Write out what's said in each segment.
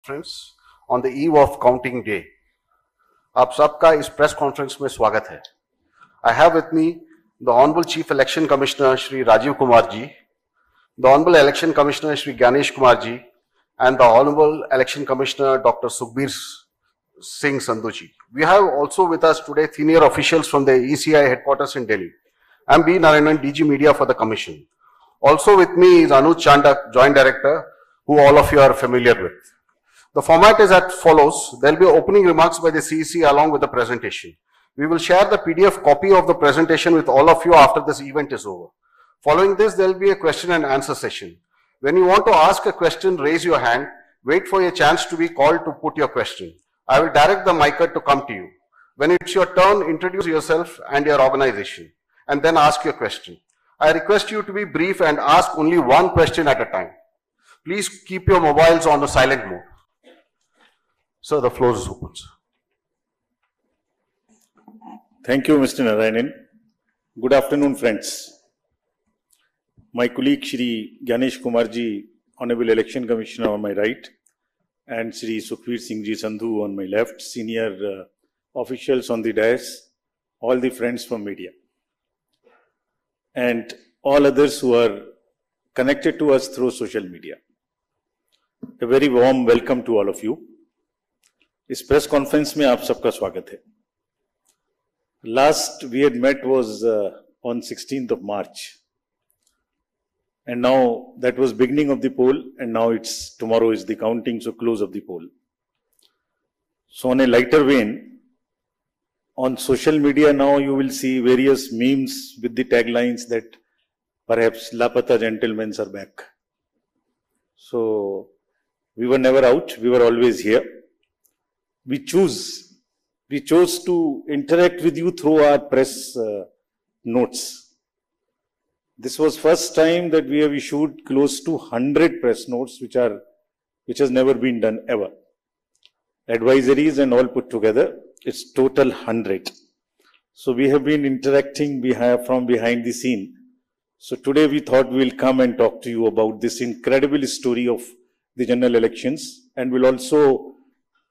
Conference on the eve of counting day. आप सबका इस प्रेस कॉन्फ्रेंस में स्वागत है। I have with me the Honorable Chief Election Commissioner Shri Rajiv Kumar ji, the Honorable Election Commissioner Shri Ganesh Kumar ji, and the Honorable Election Commissioner Dr. Sukhbir Singh Sandhu ji. We have also with us today senior officials from the ECI headquarters in Delhi. I am B. Narayanan, DG Media for the Commission. Also with me is Anuj Chandak, Joint Director, who all of you are familiar with. The format is as follows. There will be opening remarks by the CEC along with the presentation. We will share the PDF copy of the presentation with all of you after this event is over. Following this, there will be a question and answer session. When you want to ask a question, raise your hand. Wait for your chance to be called to put your question. I will direct the mic to come to you. When it's your turn, introduce yourself and your organization, and then ask your question. I request you to be brief and ask only one question at a time. Please keep your mobiles on the silent mode. Sir, the floor is open. Thank you, Mr. Narayanan. Good afternoon, friends. My colleague Shri Ganesh Kumar ji, Honorable Election Commissioner on my right, and Shri Sukhbir Singh ji Sandhu on my left, senior officials on the dais, all the friends from media, and all others who are connected to us through social media. A very warm welcome to all of you. इस press conference में आप सबका स्वागत है. Last we had met was on 16th of March, and now that was beginning of the poll, and now tomorrow is the counting, so close of the poll. So on a lighter vein, on social media now you will see various memes with the taglines that perhaps Lapata gentlemen are back. So we were never out, we were always here. We chose to interact with you through our press notes. This was first time that we have issued close to 100 press notes, which has never been done ever. Advisories and all put together, it's total 100. So we have been interacting from behind the scene. So today we thought we'll come and talk to you about this incredible story of the general elections, and we'll also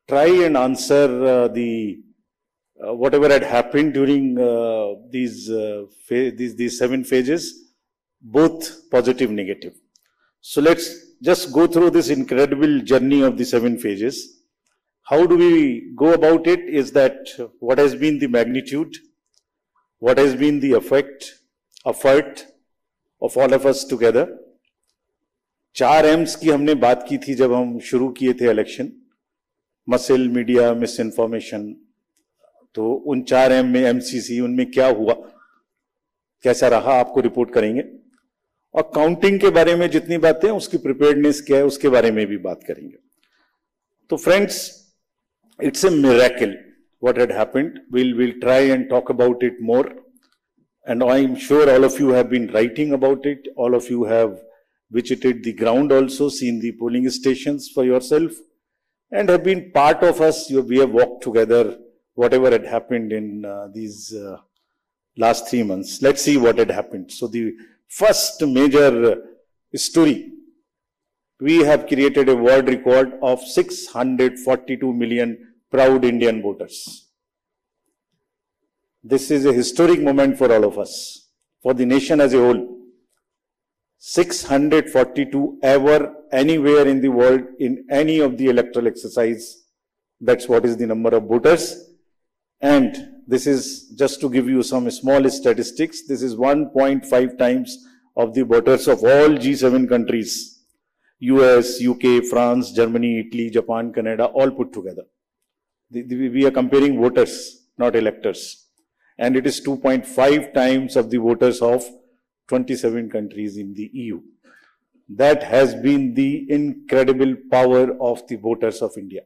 try and answer whatever had happened during these 7 phases, both positive, negative. So let's just go through this incredible journey of the 7 phases. How do we go about it is that what has been the magnitude, what has been the effort of all of us together. 4 M's की हमने बात की थी जब हम शुरू किए थे election. Muscle, media, miss information. तो उन 4 M में MCC, उनमें क्या हुआ, कैसा रहा, आपको रिपोर्ट करेंगे. और काउंटिंग के बारे में जितनी बातें, उसकी प्रिपेयर्डनेस क्या है, उसके बारे में भी बात करेंगे. तो friends, it's a miracle what had happened. We'll try and talk about it more, and I'm sure all of you have been writing about it. All of you have visited the ground also, seen the polling stations for yourself, and have been part of us. We have walked together, whatever had happened in these last 3 months. Let's see what had happened. So the first major story, we have created a world record of 642 million proud Indian voters. This is a historic moment for all of us, for the nation as a whole. 642 ever, anywhere in the world, in any of the electoral exercise. That's what is the number of voters. And this is just to give you some small statistics. This is 1.5 times of the voters of all G7 countries. US, UK, France, Germany, Italy, Japan, Canada, all put together. We are comparing voters, not electors. And it is 2.5 times of the voters of 27 countries in the EU. That has been the incredible power of the voters of India.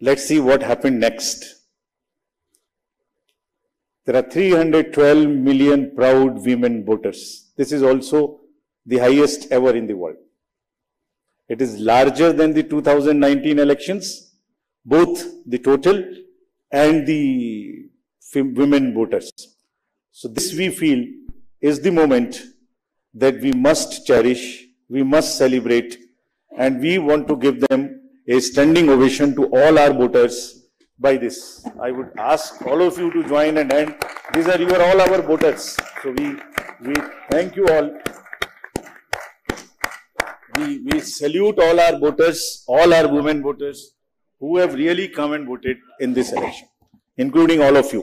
Let's see what happened next. There are 312 million proud women voters. This is also the highest ever in the world. It is larger than the 2019 elections, both the total and the women voters. So this, we feel, is the moment that we must cherish, we must celebrate, and we want to give them a standing ovation to all our voters. By this, I would ask all of you to join and end. These are all our voters. So we thank you all. We salute all our voters, all our women voters who have really come and voted in this election, including all of you.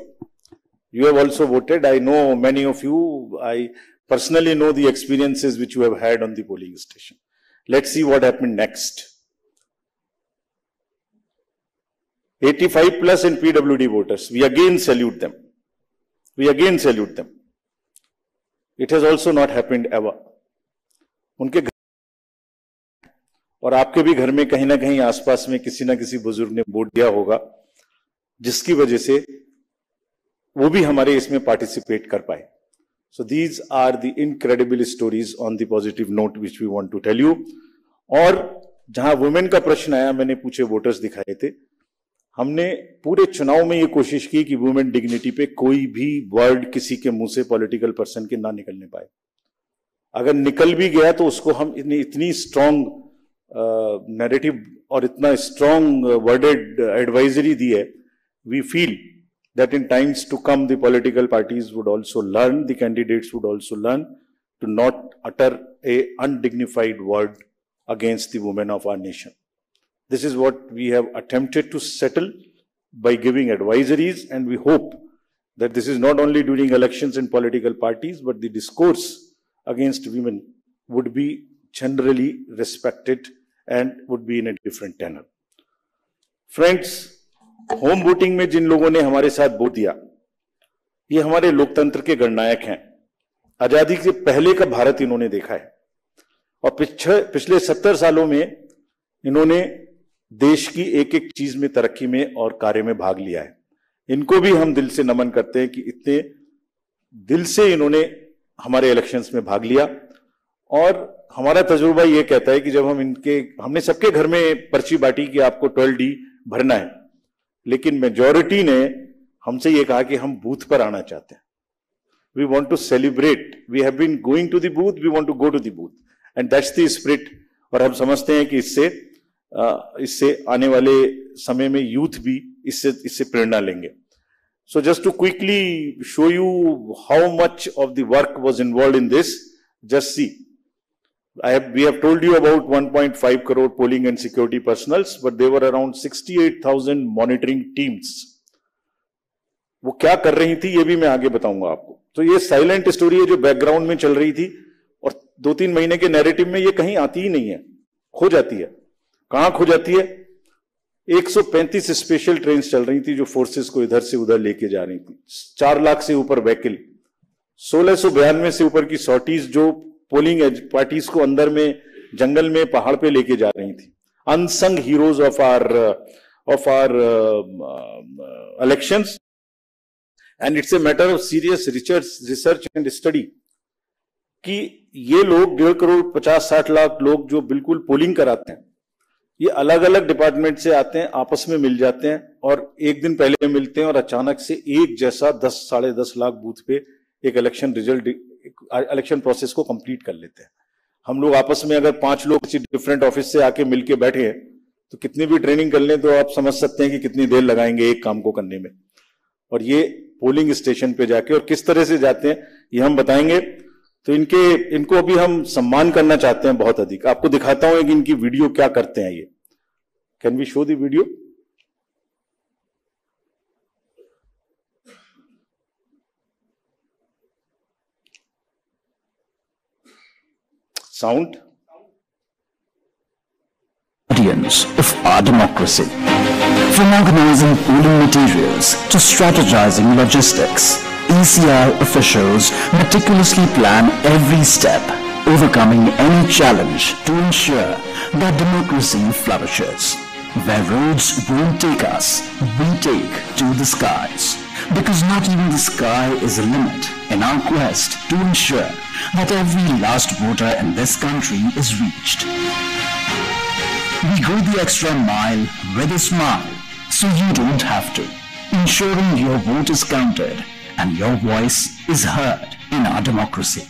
You have also voted. I know many of you. I personally know the experiences which you have had on the polling station. Let's see what happened next. 85 plus in PWD voters. We again salute them. We again salute them. It has also not happened ever. उनके घर और आपके भी घर में कहीं ना कहीं आसपास में किसी ना किसी बुजुर्ग ने वोट दिया होगा, जिसकी वजह से वो भी हमारे इसमें पार्टिसिपेट कर पाए. So these are the incredible stories on the positive note which we want to tell you. और जहां वुमेन का प्रश्न आया, मैंने पूछे वोटर्स दिखाए थे. हमने पूरे चुनाव में ये कोशिश की कि वुमेन डिग्निटी पे कोई भी वर्ड किसी के मुंह से पॉलिटिकल पर्सन के ना निकलने पाए. अगर निकल भी गया तो उसको हम इतनी स्ट्रॉन्ग नैरेटिव और इतना स्ट्रॉन्ग वर्डेड एडवाइजरी दी है. We feel that in times to come the political parties would also learn, the candidates would also learn to not utter a undignified word against the women of our nation. This is what we have attempted to settle by giving advisories, and we hope that this is not only during elections in political parties, but the discourse against women would be generally respected and would be in a different tenor. Friends, home voting में जिन लोगों ने हमारे साथ vote दिया, ये हमारे लोकतंत्र के गणनायक हैं. आजादी से पहले का भारत इन्होंने देखा है और पिछले 70 सालों में इन्होंने देश की एक एक चीज में, तरक्की में और कार्य में भाग लिया है. इनको भी हम दिल से नमन करते हैं कि इतने दिल से इन्होंने हमारे इलेक्शंस में भाग लिया. और हमारा तजुर्बा ये कहता है कि जब हमने सबके घर में पर्ची बांटी कि आपको 12D भरना है, लेकिन मेजॉरिटी ने हमसे ये कहा कि हम बूथ पर आना चाहते हैं. We want to celebrate. We have been going to the booth, we want to go to the booth, and that's the spirit. और हम समझते हैं कि इससे आने वाले समय में यूथ भी इससे प्रेरणा लेंगे. So just to quickly show you how much of the work was involve in this, just see. We have told you about 1.5 crore polling and security personals, but there were around 68,000 monitoring teams. वो क्या कर रही थी ये भी मैं आगे बताऊंगा आपको. तो ये साइलेंट स्टोरी है जो बैकग्राउंड में चल रही थी और 2-3 महीने के नैरेटिव में ये कहीं आती ही नहीं है, खो जाती है. कहां खो जाती है? 135 स्पेशल ट्रेन चल रही थी जो फोर्सेस को इधर से उधर लेके जा रही थी. 4 लाख से ऊपर व्हीकल, 1692 से ऊपर की सॉर्टीज जो पोलिंग पार्टीज को अंदर में जंगल में पहाड़ पे लेके जा रही थी. Unsung heroes of our elections, and it's a matter of serious research and study कि ये लोग 1.5 करोड़ 50-60 लाख लोग जो बिल्कुल पोलिंग कराते हैं, ये अलग अलग डिपार्टमेंट से आते हैं, आपस में मिल जाते हैं और एक दिन पहले मिलते हैं और अचानक से एक जैसा 10-10.5 लाख बूथ पे एक इलेक्शन प्रोसेस को कंप्लीट कर लेते हैं. हम लोग आपस में अगर 5 लोग किसी डिफरेंट ऑफिस से आके मिलके बैठे हैं तो कितनी भी ट्रेनिंग कर लें तो आप समझ सकते हैं कि कितनी देर लगाएंगे एक काम को करने में. और ये पोलिंग स्टेशन पे जाके और किस तरह से जाते हैं ये हम बताएंगे. तो इनको अभी हम सम्मान करना चाहते हैं बहुत अधिक. आपको दिखाता हूं कि इनकी वीडियो क्या करते हैं. ये can we show the video? Sound. Of our democracy. From organizing polling materials to strategizing logistics, ECI officials meticulously plan every step, overcoming any challenge to ensure that democracy flourishes. Where roads won't take us, we take to the skies. Because not even the sky is a limit in our quest to ensure that every last voter in this country is reached. We go the extra mile with a smile, so you don't have to, ensuring your vote is counted and your voice is heard in our democracy.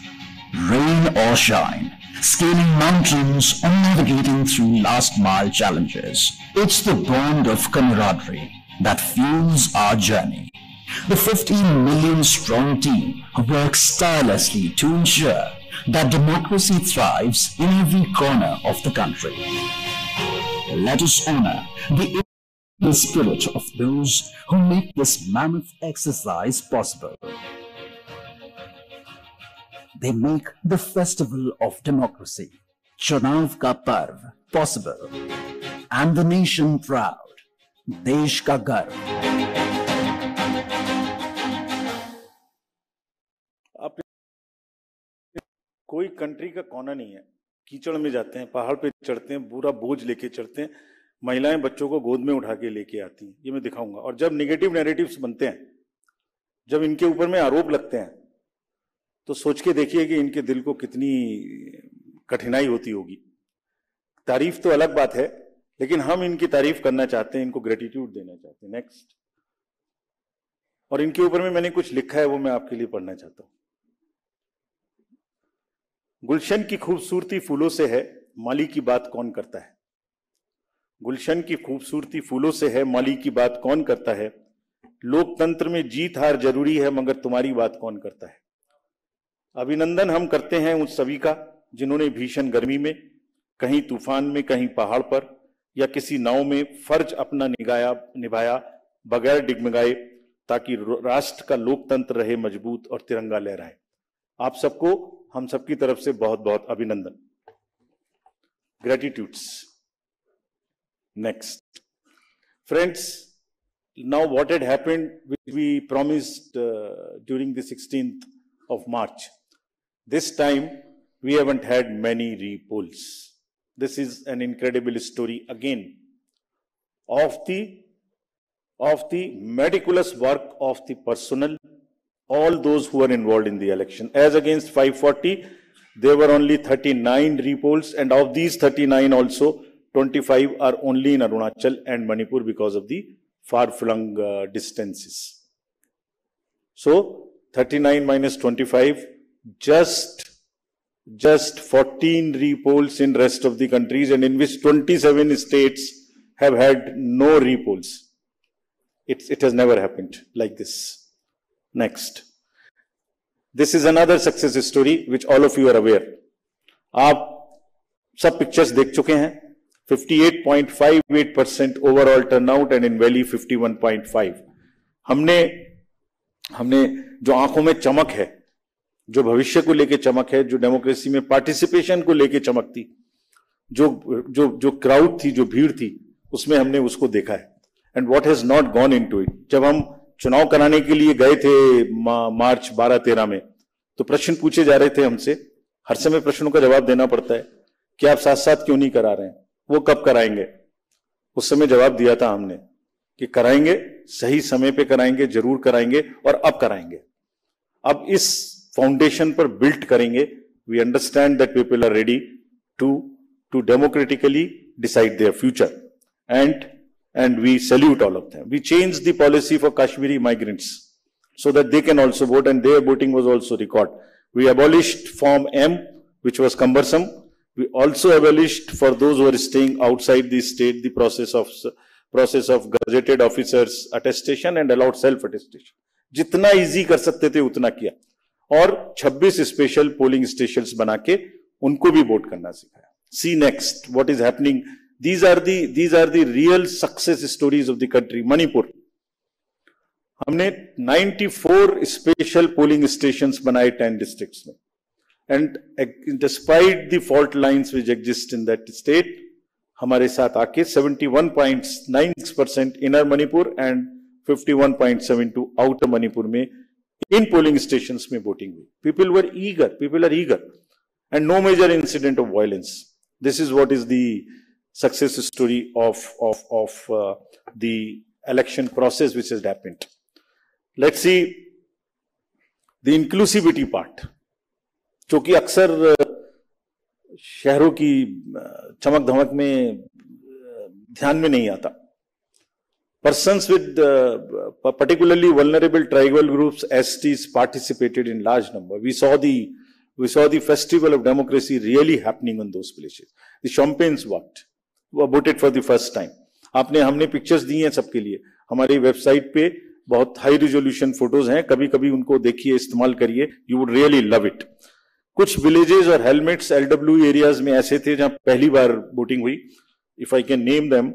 Rain or shine, scaling mountains or navigating through last-mile challenges. It's the bond of camaraderie that fuels our journey. The 15 million strong team works tirelessly to ensure that democracy thrives in every corner of the country. Let us honor the spirit of those who make this mammoth exercise possible. They make the festival of democracy, Chunav Ka Parv, possible, and the nation proud, Desh Ka Garv. कोई country का कोना नहीं है, कीचड़ में जाते हैं, पहाड़ पे चढ़ते हैं, पूरा बोझ लेके चढ़ते हैं, महिलाएं बच्चों को गोद में उठा के लेके आती हैं, ये मैं दिखाऊंगा। और जब नेगेटिव नैरेटिव्स बनते हैं, जब इनके ऊपर में आरोप लगते हैं, तो सोच के देखिए कि इनके दिल को कितनी कठिनाई होती होगी। तारीफ तो अलग बात है, लेकिन हम इनकी तारीफ करना चाहते हैं, इनको ग्रेटिट्यूड देना चाहते हैं। नेक्स्ट। और इनके ऊपर में मैंने कुछ लिखा है, वो मैं आपके लिए पढ़ना चाहता हूं। गुलशन की खूबसूरती फूलों से है, माली की बात कौन करता है। गुलशन की खूबसूरती फूलों से है, माली की बात कौन करता है। लोकतंत्र में जीत हार जरूरी है, मगर तुम्हारी बात कौन करता है। अभिनंदन हम करते हैं उन सभी का जिन्होंने भीषण गर्मी में, कहीं तूफान में, कहीं पहाड़ पर या किसी नाव में फर्ज अपना निभाया बगैर डिगमगाए, ताकि राष्ट्र का लोकतंत्र रहे मजबूत और तिरंगा लहराए। आप सबको हम सबकी तरफ से बहुत बहुत अभिनंदन। Gratitudes. Next. Friends, now what had happened, which we promised during the 16th of March. This time we haven't had many repolls. This is an incredible story again of the meticulous work of the personnel, all those who are involved in the election. As against 540, there were only 39 repolls, and of these 39 also 25 are only in Arunachal and Manipur because of the far-flung distances. So 39 minus 25, just 14 repolls in rest of the countries, and in which 27 states have had no repolls. It has never happened like this. Next. This is another success story which all of you are aware. आप सब pictures देख चुके हैं। 58.58% overall turnout and in valley 51.5। हमने जो आंखों में चमक है, जो भविष्य को लेके चमक है, जो डेमोक्रेसी में पार्टिसिपेशन को लेके चमक थी, जो क्राउड थी, जो भीड़ थी, उसमें हमने उसको देखा है। And what has not gone into it. जब हम चुनाव कराने के लिए गए थे मार्च 12-13 में, तो प्रश्न पूछे जा रहे थे हमसे, हर समय प्रश्नों का जवाब देना पड़ता है कि आप साथ साथ क्यों नहीं करा रहे हैं, वो कब कराएंगे। उस समय जवाब दिया था हमने कि कराएंगे, सही समय पे कराएंगे, जरूर कराएंगे और अब कराएंगे। अब इस फाउंडेशन पर बिल्ड करेंगे। We understand that people are ready to democratically decide their future and we salute all of them. We changed the policy for Kashmiri migrants so that they can also vote, and their voting was also recorded. We abolished Form M, which was cumbersome. We also abolished, for those who are staying outside the state, the process of gazetted officers attestation and allowed self-attestation. जितना easy कर सकते थे उतना किया, और 26 special polling stations बना के उनको भी वोट करना सिखाया। See next what is happening. These are the real success stories of the country. Manipur, हमने 94 स्पेशल पोलिंग स्टेशंस बनाए 10 डिस्ट्रिक्ट्स में, and despite the fault lines which exist in that state, हमारे साथ आके 71.96% inner Manipur and 51.72 outer Manipur में इन polling stations में voting हुई। People are eager and no major incident of violence. This is what is the success story of the election process which has happened. Let's see the inclusivity part, जो कि अक्सर शहरों की चमक धमक में ध्यान में नहीं आता। Persons with particularly vulnerable tribal groups, STs, participated in large number. We saw the We saw the festival of democracy really happening on those places. The champagnes worked, were voted for the first time. हमने pictures दी हैं सबके लिए. हमारी website पे बहुत high resolution photos हैं, कभी कभी उनको देखिए, इस्तेमाल करिए. You would really love it. कुछ विलेजेस और हेलमेट्स LW एरियाज में ऐसे थे जहां पहली बार वोटिंग हुई. If I can name them,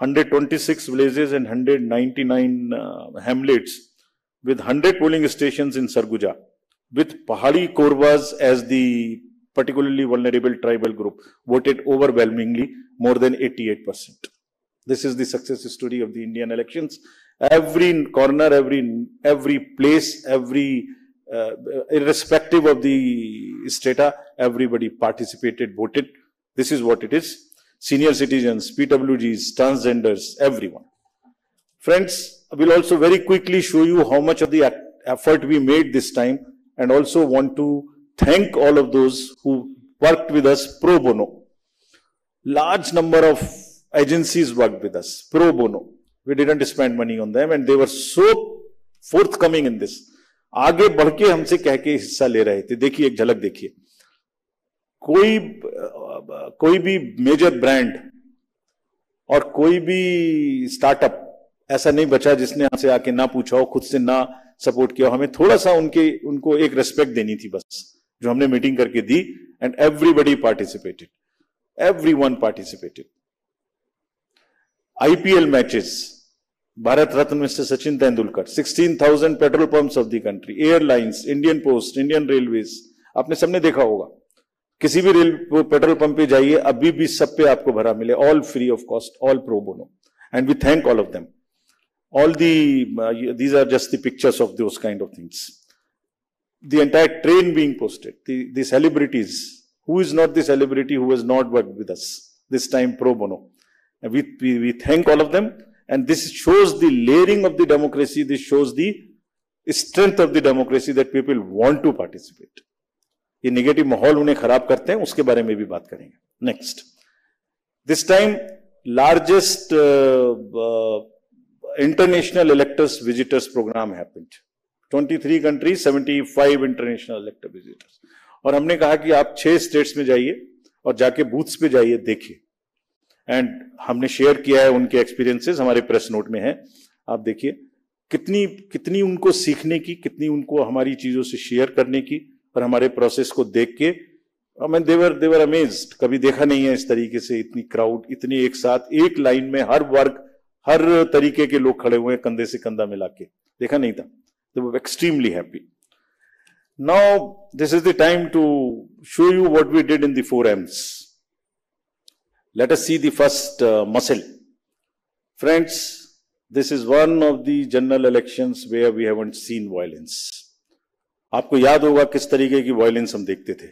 126 villages and 199 hamlets with 100 polling stations in Sarguja, with Pahadi Korwas as the particularly vulnerable tribal group, voted overwhelmingly, more than 88%. This is the success story of the Indian elections. Every corner, every place, irrespective of the strata, everybody participated, voted. This is what it is. Senior citizens, PWGs, transgenders, everyone. Friends, I will also very quickly show you how much of the effort we made this time, and also want to thank all of those who worked with us pro bono. Large number of agencies worked with us pro bono. We didn't spend money on them, and they were so forthcoming in this. आगे बढ़ के हमसे कह के हिस्सा ले रहे थे. देखिए, एक झलक देखिए. कोई भी मेजर ब्रांड और कोई भी स्टार्टअप ऐसा नहीं बचा जिसने हमसे आके ना पूछा हो, खुद से ना सपोर्ट किया. हमें थोड़ा सा उनको एक रेस्पेक्ट देनी थी बस, जो हमने मीटिंग करके दी. And everybody participated, everyone participated. IPL matches, Bharat Ratna mister Sachin Tendulkar, 16,000 petrol pumps of the country, airlines, Indian post, Indian railways. आपने सबने देखा होगा, किसी भी पेट्रोल पंप पे जाइए, अभी भी सब पे आपको भरा मिले, all free of cost, all pro bono. And we thank all of them. All these are just the pictures of those kind of things. The entire train being posted, the celebrities. Who is not the celebrity who has not worked with us this time pro bono? And we thank all of them. And this shows the layering of the democracy. This shows the strength of the democracy, that people want to participate. ये negative माहौल उन्हें खराब करते हैं, उसके बारे में भी बात करेंगे. Next. This time, largest international electors visitors program happened. 23 countries, 75 international elector visitors. और हमने कहा कि आप 6 स्टेट्स में जाइए और जाके बूथ्स पे जाइए, देखिए. एंड हमने शेयर किया है उनके एक्सपीरियंसेस, हमारे प्रेस नोट में है. आप देखिए कितनी उनको सीखने की, कितनी उनको हमारी चीजों से शेयर करने की, और हमारे प्रोसेस को देख के देवर अमेज्ड. कभी देखा नहीं है इस तरीके से इतनी क्राउड, इतनी एक साथ एक लाइन में, हर वर्ग, हर तरीके के लोग खड़े हुए हैं, कंधे से कंधा मिला के. देखा नहीं था. They were extremely happy. Now, this is the time to show you what we did in the 4Ms. Let us see the first muscle. Friends, this is one of the general elections where we haven't seen violence. आपको याद होगा किस तरीके की violence हम देखते थे.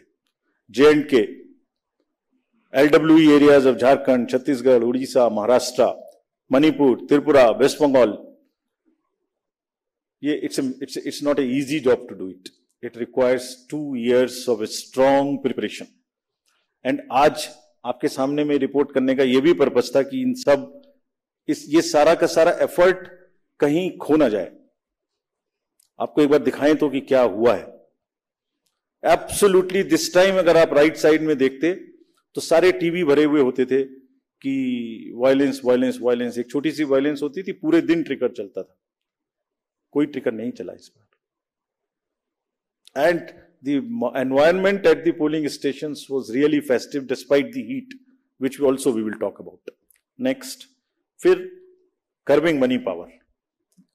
J&K, LWE areas of Jharkhand, Chhattisgarh, Odisha, Maharashtra, Manipur, Tripura, West Bengal. It's not an easy job to do it. It requires 2 years of a strong preparation. And आज आपके सामने में रिपोर्ट करने का ये भी पर्पस था कि इन सब ये सारा का सारा एफर्ट कहीं खो ना जाए. आपको एक बार दिखाएं तो कि क्या हुआ है. एब्सोल्युटली दिस टाइम अगर आप राइट साइड में देखते तो सारे टीवी भरे हुए होते थे कि वायलेंस वायलेंस वायलेंस. एक छोटी सी वायलेंस होती थी, पूरे दिन ट्रिगर चलता था. कोई ट्रिगर नहीं चला इस बार. And the environment at the polling stations was really festive despite the heat, which also we will talk about. Next, फिर कर्बिंग मनी पावर.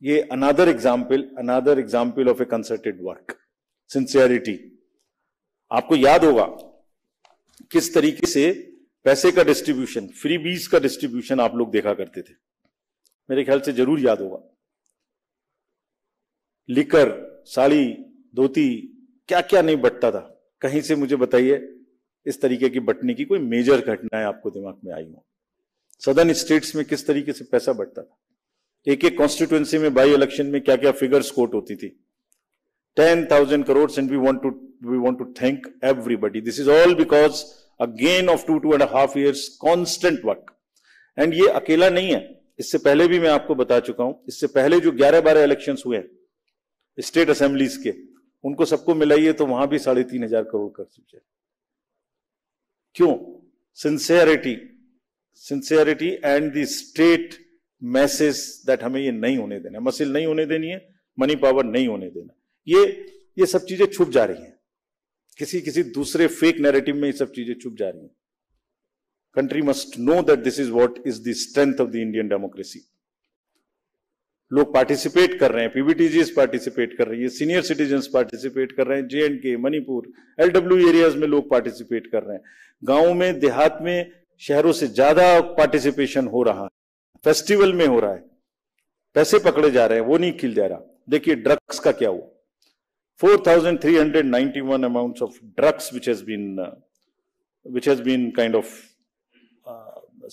ये another example of a concerted work, sincerity. आपको याद होगा किस तरीके से पैसे का डिस्ट्रीब्यूशन, फ्रीबीज का डिस्ट्रीब्यूशन आप लोग देखा करते थे. मेरे ख्याल से जरूर याद होगा. लिकर, साड़ी, धोती, क्या क्या नहीं बटता था. कहीं से मुझे बताइए इस तरीके की बटने की कोई मेजर घटनाएं आपको दिमाग में आई हो. सदर्न स्टेट्स में किस तरीके से पैसा बटता था. एक एक कॉन्स्टिट्यूएंसी में बाई इलेक्शन में क्या क्या फिगर्स कोट होती थी. 10,000 crores, and we want to thank everybody. This is all because again of 2.5 years constant work. And ये अकेला नहीं है. इससे पहले भी मैं आपको बता चुका हूं. इससे पहले जो 11-12 इलेक्शंस हुए हैं स्टेट असेंबलीज के, उनको सबको मिलाइए तो वहां भी 3,500 करोड़ कर चुके। क्यों? Sincerity and the state message that हमें ये नहीं होने देना, मसिल नहीं होने देनी है, मनी पावर नहीं होने देना। ये सब चीजें छुप जा रही हैं, किसी दूसरे फेक नैरेटिव में ये सब चीजें छुप जा रही हैं। Country must know that this is what is the strength of the Indian democracy. लोग पार्टिसिपेट कर रहे हैं, पीबीटीजीज पार्टिसिपेट कर रही है, सीनियर सिटीजन्स पार्टिसिपेट कर रहे हैं, JNK, मणिपुर, LW एरियाज में लोग पार्टिसिपेट कर रहे हैं, गांव में, देहात में, शहरों से ज्यादा पार्टिसिपेशन हो रहा है, फेस्टिवल में हो रहा है, पैसे पकड़े जा रहे हैं, वो नहीं खिल जा रहा। देखिए ड्रग्स का क्या हुआ, 4,391 amounts of drugs which has been kind of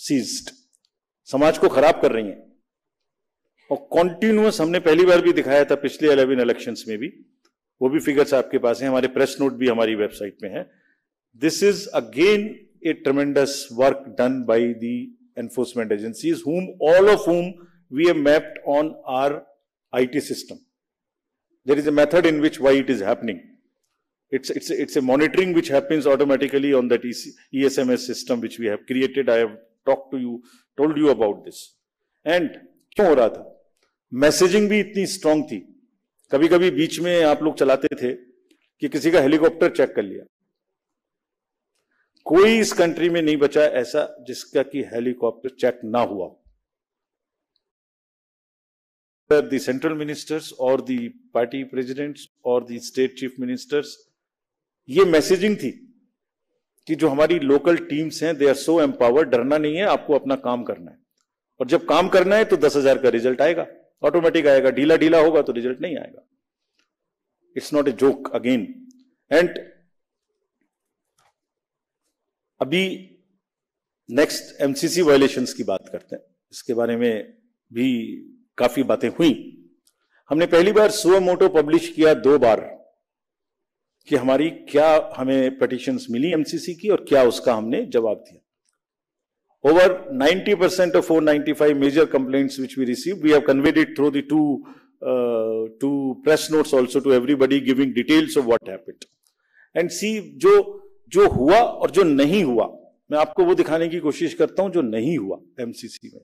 seized, समाज को खराब कर रही हैं। और कॉन्टिन्यूअस, हमने पहली बार भी दिखाया था पिछले 11 इलेक्शंस में भी, वो भी फिगर्स आपके पास हैं, हमारे प्रेस नोट भी हमारी वेबसाइट में है। This is again A ट्रेमेंडस work done by the enforcement agencies, all of whom we have mapped on our IT system. There is a method in which why it is happening. It's a monitoring which happens automatically on that ESMS system which we have created. I have told you about this. And क्यों हो रहा था? Messaging भी इतनी strong थी। कभी कभी बीच में आप लोग चलाते थे कि किसी का हेलीकॉप्टर चेक कर लिया। कोई इस कंट्री में नहीं बचा ऐसा जिसका कि हेलीकॉप्टर चेक ना हुआ। The central ministers or the party presidents or the state chief ministers, ये मैसेजिंग थी कि जो हमारी लोकल टीम्स हैं, दे आर सो एम्पावर्ड, डरना नहीं है, आपको अपना काम करना है, और जब काम करना है तो 10,000 का रिजल्ट आएगा, ऑटोमेटिक आएगा, ढीला होगा तो रिजल्ट नहीं आएगा। It's not a joke again. And अभी नेक्स्ट MCC वायलेशंस की बात करते हैं, इसके बारे में भी काफी बातें हुई। हमने पहली बार सुओ मोटो पब्लिश किया 2 बार कि हमारी क्या हमें पिटीशंस मिली MCC की और क्या उसका हमने जवाब दिया। Over 90% of 495 major complaints which we received, we have conveyed it through the two press notes also to everybody, giving details of what happened. And see, जो हुआ और जो नहीं हुआ, मैं आपको वो दिखाने की कोशिश करता हूं जो नहीं हुआ MCC में।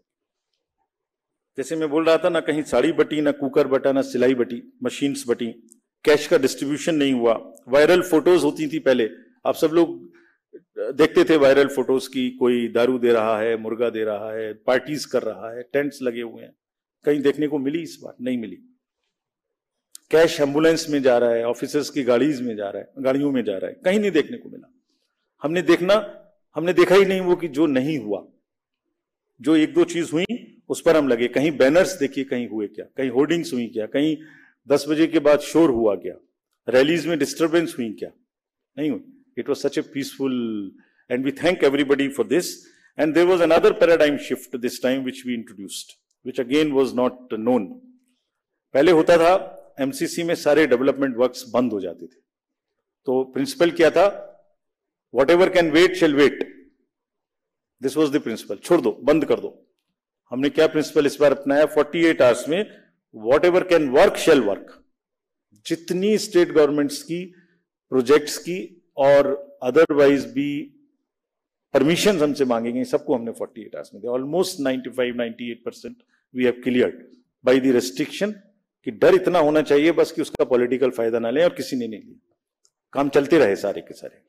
जैसे मैं बोल रहा था ना, कहीं साड़ी बटी, ना कुकर बटा, ना सिलाई बटी, मशीन्स बटी, कैश का डिस्ट्रीब्यूशन नहीं हुआ। वायरल फोटोज होती थी पहले, आप सब लोग देखते थे वायरल फोटोज की, कोई दारू दे रहा है, मुर्गा दे रहा है, पार्टीज कर रहा है, टेंट्स लगे हुए हैं। कहीं देखने को मिली? इस बार नहीं मिली। कैश एम्बुलेंस में जा रहा है, ऑफिसर्स की गाड़ियों में जा रहा है, कहीं नहीं देखने को मिला। हमने देखा ही नहीं वो कि जो नहीं हुआ। जो 1-2 चीज हुई उस पर हम लगे। कहीं बैनर्स देखिए, कहीं हुए क्या, कहीं होर्डिंग्स हुई क्या, कहीं 10 बजे के बाद शोर हुआ क्या, रैलीज में डिस्टर्बेंस हुई क्या? नहीं हुई। It was such a peaceful, and we thank everybody for this. And there was another paradigm shift this time which we introduced, which again was not known. पहले होता था MCC में सारे डेवलपमेंट वर्क्स बंद हो जाते थे, तो प्रिंसिपल क्या था? Whatever can wait shall wait. This was the principle. छोड़ दो, बंद कर दो। हमने क्या प्रिंसिपल इस बार अपनाया? 48 आवर्स में whatever can work shall work. जितनी स्टेट गवर्नमेंट्स की प्रोजेक्ट्स की और अदरवाइज भी परमिशन हमसे मांगेंगे, सबको हमने 48 आवर्स में दिया। Almost 95-98% we have cleared by the restriction, कि डर इतना होना चाहिए बस कि उसका पॉलिटिकल फायदा ना ले, और किसी ने नहीं लिया। काम चलते रहे सारे के सारे।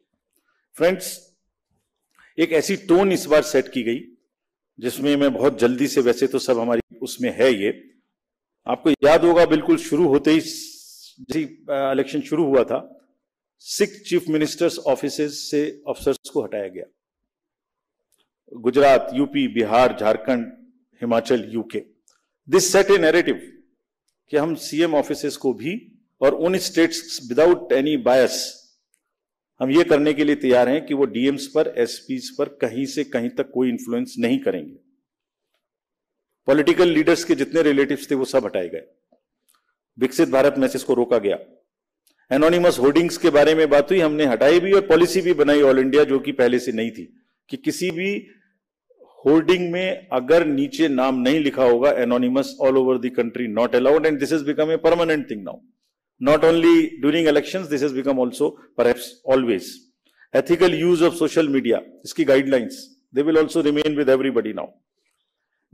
फ्रेंड्स, एक ऐसी टोन इस बार सेट की गई जिसमें मैं बहुत जल्दी से, वैसे तो सब हमारी उसमें है ये, आपको याद होगा बिल्कुल शुरू होते ही इलेक्शन शुरू हुआ था, 6 चीफ मिनिस्टर्स ऑफिसेज से ऑफिसर्स को हटाया गया। Gujarat, UP, Bihar, Jharkhand, Himachal, UK. This set A narrative कि हम CM ऑफिसेज को भी, और उन स्टेट्स विदाउट एनी बायस, हम ये करने के लिए तैयार हैं कि वो DMs पर, SPs पर कहीं से कहीं तक कोई इंफ्लुएंस नहीं करेंगे। पॉलिटिकल लीडर्स के जितने रिलेटिव्स थे वो सब हटाए गए। विकसित भारत मैसेज को रोका गया। एनोनिमस होर्डिंग्स के बारे में बात हुई, हमने हटाई भी और पॉलिसी भी बनाई ऑल इंडिया, जो कि पहले से नहीं थी, कि किसी भी होर्डिंग में अगर नीचे नाम नहीं लिखा होगा anonymous, all over the country not allowed, and this has become a permanent thing now. Not only during elections, this has become also perhaps always. Ethical use of social media, iski guidelines, they will also remain with everybody now.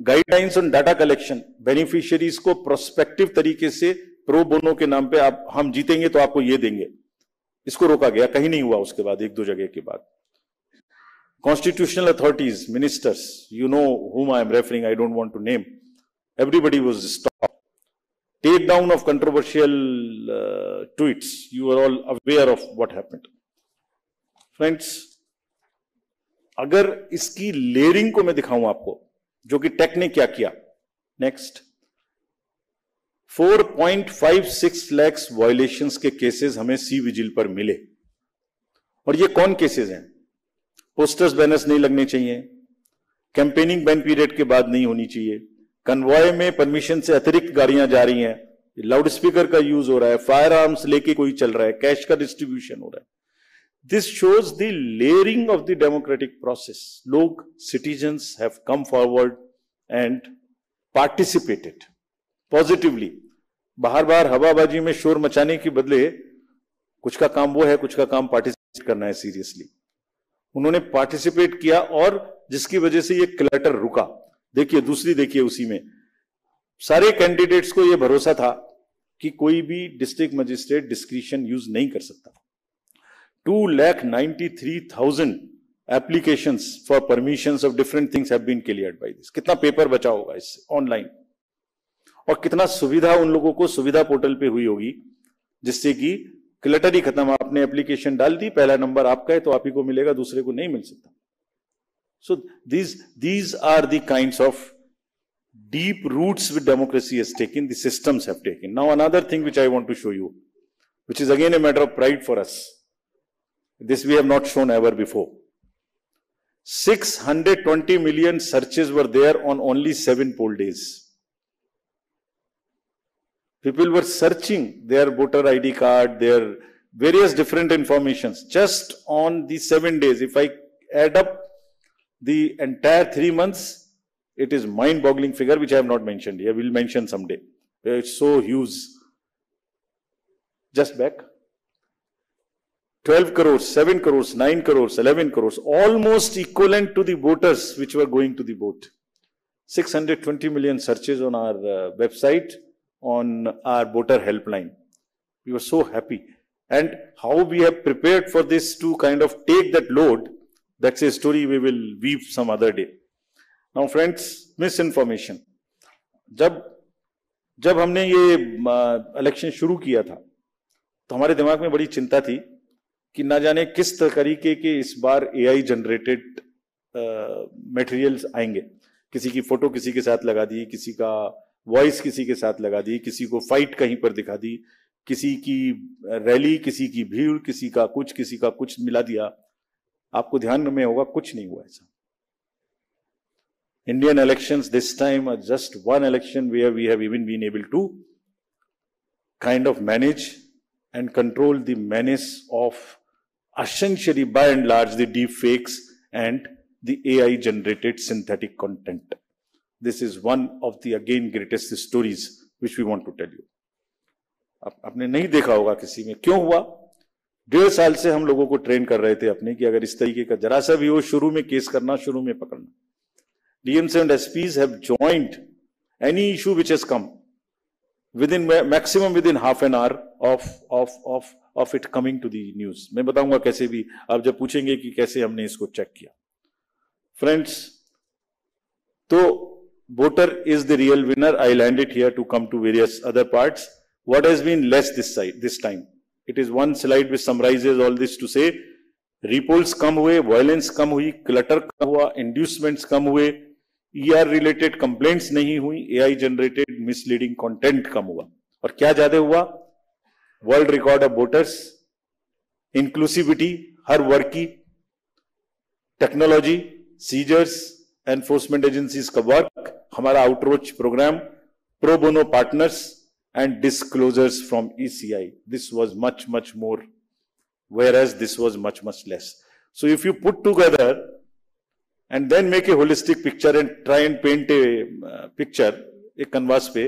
Guidelines on data collection, beneficiaries को prospective तरीके से pro bono के नाम पे आप हम जीतेंगे तो आपको ये देंगे, इसको रोका गया, कहीं नहीं हुआ उसके बाद, एक दो जगह के बाद. Constitutional authorities, ministers, you know whom I am referring, I don't want to name, everybody was stopped. Take down of controversial tweets, you are all aware of what happened. Friends, अगर इसकी लेयरिंग को मैं दिखाऊं आपको, जो कि take ने क्या किया, नेक्स्ट 4.56 लाख वायलेशंस के केसेस हमें सी विजिल पर मिले. और ये कौन केसेस हैं? पोस्टर्स बैनर्स नहीं लगने चाहिए, कैंपेनिंग बैन पीरियड के बाद नहीं होनी चाहिए, कन्वॉय में परमिशन से अतिरिक्त गाड़ियां जा रही हैं, लाउड स्पीकर का यूज हो रहा है, फायर आर्म्स लेके कोई चल रहा है, कैश का डिस्ट्रीब्यूशन हो रहा है. This shows the layering of the democratic process. लोग, citizens have come forward and participated positively. बाहर बाहर हवाबाजी में शोर मचाने के बदले कुछ का काम वो है, कुछ का काम पार्टिसिपेट करना है सीरियसली. उन्होंने पार्टिसिपेट किया और जिसकी वजह से ये क्लटर रुका. देखिए दूसरी, देखिए उसी में सारे कैंडिडेट्स को यह भरोसा था कि कोई भी डिस्ट्रिक्ट मजिस्ट्रेट डिस्क्रिशन यूज नहीं कर सकता. 2,93,000 applications for permissions of different things have been cleared by this. कितना पेपर बचा होगा इससे ऑनलाइन, और कितना सुविधा उन लोगों को सुविधा पोर्टल पे हुई होगी, जिससे कि क्लटर ही खत्म. आपने एप्लीकेशन डाल दी, पहला नंबर आपका है तो आप ही को मिलेगा, दूसरे को नहीं मिल सकता. So these are the kinds of deep roots which democracy has taken, the systems have taken. Now another thing which I want to show you, which is again a matter of pride for us. This we have not shown ever before. 620 million searches were there on only 7 poll days. People were searching their voter ID card, their various different informations just on the 7 days. If I add up the entire 3 months, it is mind-boggling figure which I have not mentioned here. We'll mention someday. It's so huge. Just back. 12 crores, 7 crores, 9 crores, 11 crores, almost equivalent to the voters which were going to the vote. 620 million searches on our website, on our voter helpline. We were so happy. And how we have prepared for this to kind of take that load, that's a story we will weave some other day. Now friends, misinformation. जब हमने ये election शुरू किया था तो हमारे दिमाग में बड़ी चिंता थी कि ना जाने किस तरीके के इस बार AI जनरेटेड मटेरियल्स आएंगे. किसी की फोटो किसी के साथ लगा दी, किसी का वॉइस किसी के साथ लगा दी, किसी को फाइट कहीं पर दिखा दी, किसी की रैली, किसी की भीड़, किसी का कुछ मिला दिया. आपको ध्यान में होगा कुछ नहीं हुआ ऐसा. Indian elections this time are just one election where we have even been able to kind of manage and control the menace of essentially by and large the deep fakes and the AI generated synthetic content. This is one of the again greatest stories which we want to tell you. आपने नहीं देखा होगा किसी में. क्यों हुआ? 1.5 साल से हम लोगों को ट्रेन कर रहे थे अपने कि अगर इस तरीके का जरा सा भी हो, शुरू में केस करना, शुरू में पकड़ना. DMs and SPs have joined any issue which has come within maximum within half an hour of it coming to the news. मैं बताऊंगा कैसे भी, आप जब पूछेंगे कि कैसे हमने इसको चेक किया. Friends, तो voter is the real winner. I land it here to come to various other parts. What has been less this time? It is one slide which summarizes all this to say, repolls कम हुए, violence कम हुई, clutter कम हुआ, inducements कम हुए, ER related complaints नहीं हुई, AI generated misleading content कम हुआ. और क्या ज्यादा हुआ? World record of voters, inclusivity, हर वर्ग की, टेक्नोलॉजी, सीजर्स, एनफोर्समेंट एजेंसीज का वर्क, हमारा outreach programme, pro bono partners and disclosures from ECI. This was much more, whereas this was much less. So if you put together and then make a holistic picture and try and paint a picture एक canvas पे,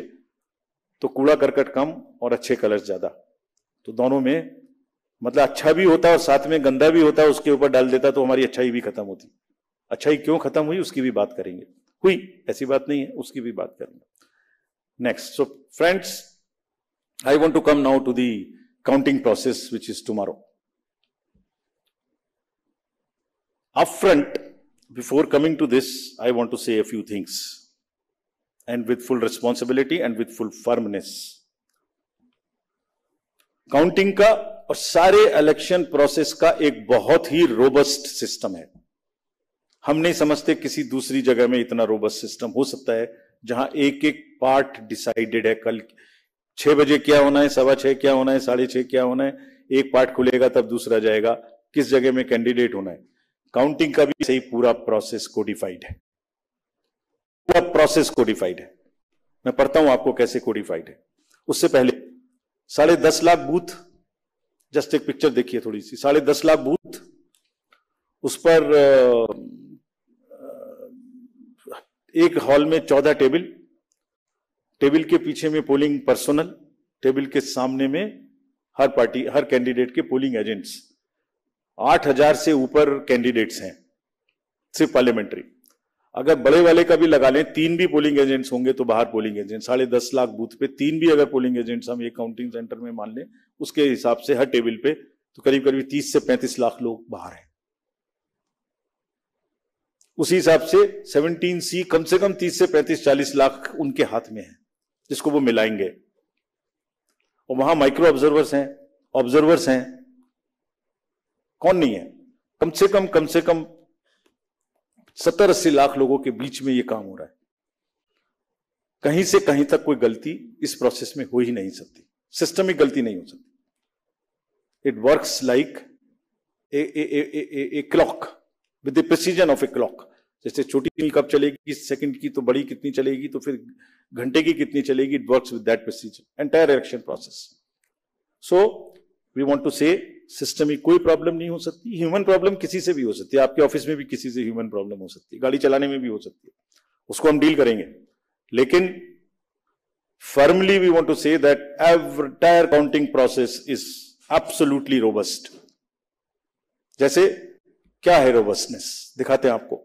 तो कूड़ा करकट कम और अच्छे colours ज्यादा. तो दोनों में मतलब अच्छा भी होता और साथ में गंदा भी होता, उसके ऊपर डाल देता तो हमारी अच्छाई भी खत्म होती। अच्छाई क्यों खत्म हुई उसकी भी बात करेंगे, हुई ऐसी बात नहीं है, उसकी भी बात करेंगे। Next, so friends, I want to come now to the counting process which is tomorrow. Upfront, before coming to this, I want to say a few things, and with full responsibility and with full firmness. Counting का और सारे election process का एक बहुत ही robust system है। हम नहीं समझते किसी दूसरी जगह में इतना रोबस्ट सिस्टम हो सकता है, जहां एक एक पार्ट डिसाइडेड है। कल 6 बजे क्या होना है, 6:15 क्या होना है, 6:30 क्या होना है, एक पार्ट खुलेगा तब दूसरा जाएगा, किस जगह में कैंडिडेट होना है। काउंटिंग का भी सही पूरा प्रोसेस कोडिफाइड है, पूरा प्रोसेस कोडिफाइड है। मैं पढ़ता हूं आपको कैसे कोडिफाइड है। उससे पहले 10.5 लाख बूथ, जस्ट एक पिक्चर देखिए थोड़ी सी, 10.5 लाख बूथ, उस पर एक हॉल में 14 टेबल, टेबल के पीछे में पोलिंग पर्सनल, टेबल के सामने में हर पार्टी हर कैंडिडेट के पोलिंग एजेंट्स। 8,000 से ऊपर कैंडिडेट्स हैं सिर्फ पार्लियामेंट्री। अगर बड़े वाले का भी लगा लें, 3 भी पोलिंग एजेंट्स होंगे तो बाहर पोलिंग एजेंट, 10.5 लाख बूथ पे 3 भी अगर पोलिंग एजेंट्स हम एक काउंटिंग सेंटर में मान लें, उसके हिसाब से हर टेबल पे तो करीब करीब 30 से 35 लाख लोग बाहर हैं। उसी हिसाब से 17C कम से कम 30 से 35-40 लाख उनके हाथ में है, जिसको वो मिलाएंगे। और वहां माइक्रो ऑब्जर्वर्स हैं, कौन नहीं है, कम से कम 70-80 लाख लोगों के बीच में ये काम हो रहा है। कहीं से कहीं तक कोई गलती इस प्रोसेस में हो ही नहीं सकती, सिस्टमिक गलती नहीं हो सकती। It works like a clock with the precision of a clock. जैसे छोटी कब चलेगी सेकंड की, तो बड़ी कितनी चलेगी, तो फिर घंटे की कितनी चलेगी, it works with that precision entire election process. So we want to say system में कोई प्रॉब्लम नहीं हो सकती। ह्यूमन प्रॉब्लम किसी से भी हो सकती है, आपके ऑफिस में भी किसी से ह्यूमन प्रॉब्लम हो सकती है, गाड़ी चलाने में भी हो सकती है, उसको हम डील करेंगे। लेकिन firmly we want to say that entire counting process is absolutely robust. जैसे क्या है रोबस्टनेस, दिखाते हैं आपको।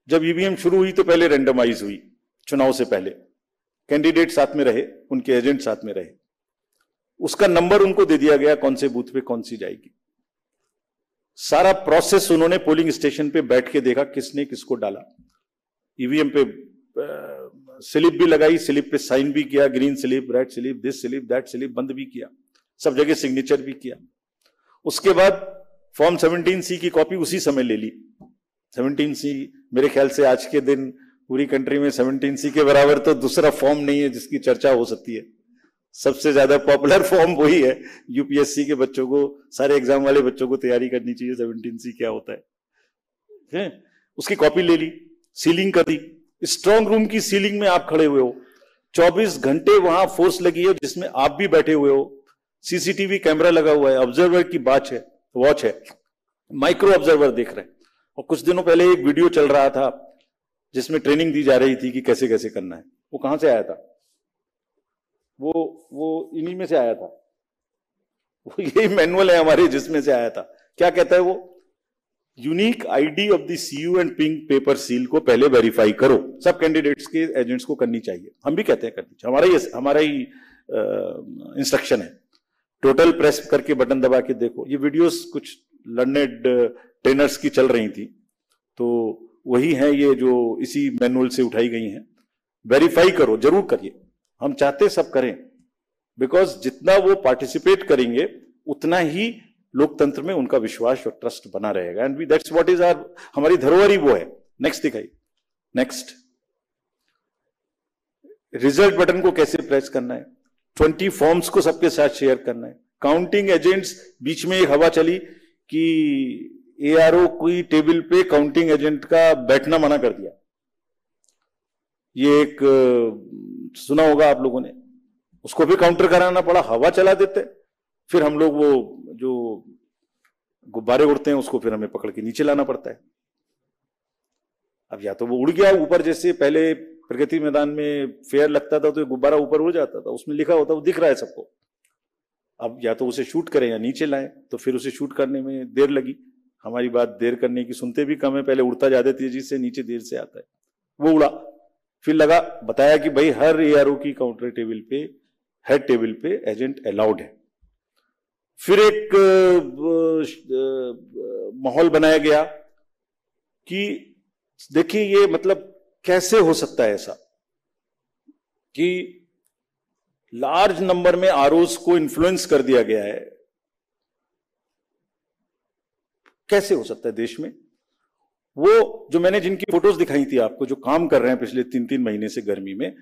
जब ईवीएम शुरू हुई तो पहले रेंडमाइज हुई, चुनाव से पहले कैंडिडेट साथ में रहे, उनके एजेंट साथ में रहे, उसका नंबर उनको दे दिया गया कौन से बूथ पे कौन सी जाएगी। सारा प्रोसेस उन्होंने पोलिंग स्टेशन पे बैठ के देखा किसने किसको डाला। ईवीएम पे स्लिप भी लगाई, स्लिप पे साइन भी किया, green slip, red slip, this slip, that slip, बंद भी किया, सब जगह सिग्नेचर भी किया। उसके बाद फॉर्म 17C की कॉपी उसी समय ले ली। 17C मेरे ख्याल से आज के दिन पूरी कंट्री में 17C के बराबर तो दूसरा फॉर्म नहीं है जिसकी चर्चा हो सकती है। सबसे ज्यादा पॉपुलर फॉर्म वही है। यूपीएससी के बच्चों को, सारे एग्जाम वाले बच्चों को तैयारी करनी चाहिए 17C क्या होता है। उसकी कॉपी ले ली, सीलिंग कर दी। स्ट्रांग रूम की सीलिंग में आप खड़े हुए हो, 24 घंटे वहां फोर्स लगी है जिसमें आप भी बैठे हुए हो, सीसीटीवी कैमरा लगा हुआ है, ऑब्जर्वर की वॉच है, माइक्रो ऑब्जर्वर देख रहे हैं। और कुछ दिनों पहले एक वीडियो चल रहा था जिसमें ट्रेनिंग दी जा रही थी कि कैसे कैसे करना है। वो कहां से आया था? वो इन्हीं में से आया था। वो यही मैनुअल है हमारे जिसमें से आया था। क्या कहता है वो? Unique ID of the CU and pink paper seal को पहले वेरीफाई करो। सब कैंडिडेट्स के एजेंट्स को करनी चाहिए, हम भी कहते हैं करनी चाहिए, हमारा ही इंस्ट्रक्शन है। टोटल प्रेस करके बटन दबा के देखो। ये वीडियोस कुछ लर्नेड ट्रेनर्स की चल रही थी, तो वही है ये जो इसी मैनुअल से उठाई गई हैं। वेरीफाई करो, जरूर करिए, हम चाहते सब करें, बिकॉज जितना वो पार्टिसिपेट करेंगे उतना ही लोकतंत्र में उनका विश्वास और ट्रस्ट बना रहेगा। And that's what is our, हमारी धरोहर ही वो है। नेक्स्ट दिखाइए। नेक्स्ट, रिजल्ट बटन को कैसे प्रेस करना है, 20 फॉर्म्स को सबके साथ शेयर करना है। काउंटिंग एजेंट्स, बीच में एक हवा चली कि एआरओ कोई टेबल पे काउंटिंग एजेंट का बैठना मना कर दिया। ये एक सुना होगा आप लोगों ने, उसको भी काउंटर कराना पड़ा, हवा चला देते। फिर हम लोग वो जो गुब्बारे उड़ते हैं उसको फिर हमें पकड़ के नीचे लाना पड़ता है। अब या तो वो उड़ गया ऊपर, जैसे पहले प्रगति मैदान में फेयर लगता था तो गुब्बारा ऊपर उड़ जाता था, उसमें लिखा होता, वो दिख रहा है सबको। अब या तो उसे शूट करें या नीचे लाएं, तो फिर उसे शूट करने में देर लगी। हमारी बात देर करने की सुनते भी कम है, पहले उड़ता ज्यादा तेजी से, नीचे देर से आता है। वो उड़ा, फिर लगा, बताया कि भाई हर ARO की काउंटर टेबल पे, हेड टेबल पे एजेंट अलाउड है। फिर एक माहौल बनाया गया कि देखिए ये मतलब कैसे हो सकता है ऐसा कि लार्ज नंबर में ROs को इन्फ्लुएंस कर दिया गया है, कैसे हो सकता है देश में। वो जो मैंने जिनकी फोटोज दिखाई थी आपको, जो काम कर रहे हैं पिछले 3-3 महीने से गर्मी में,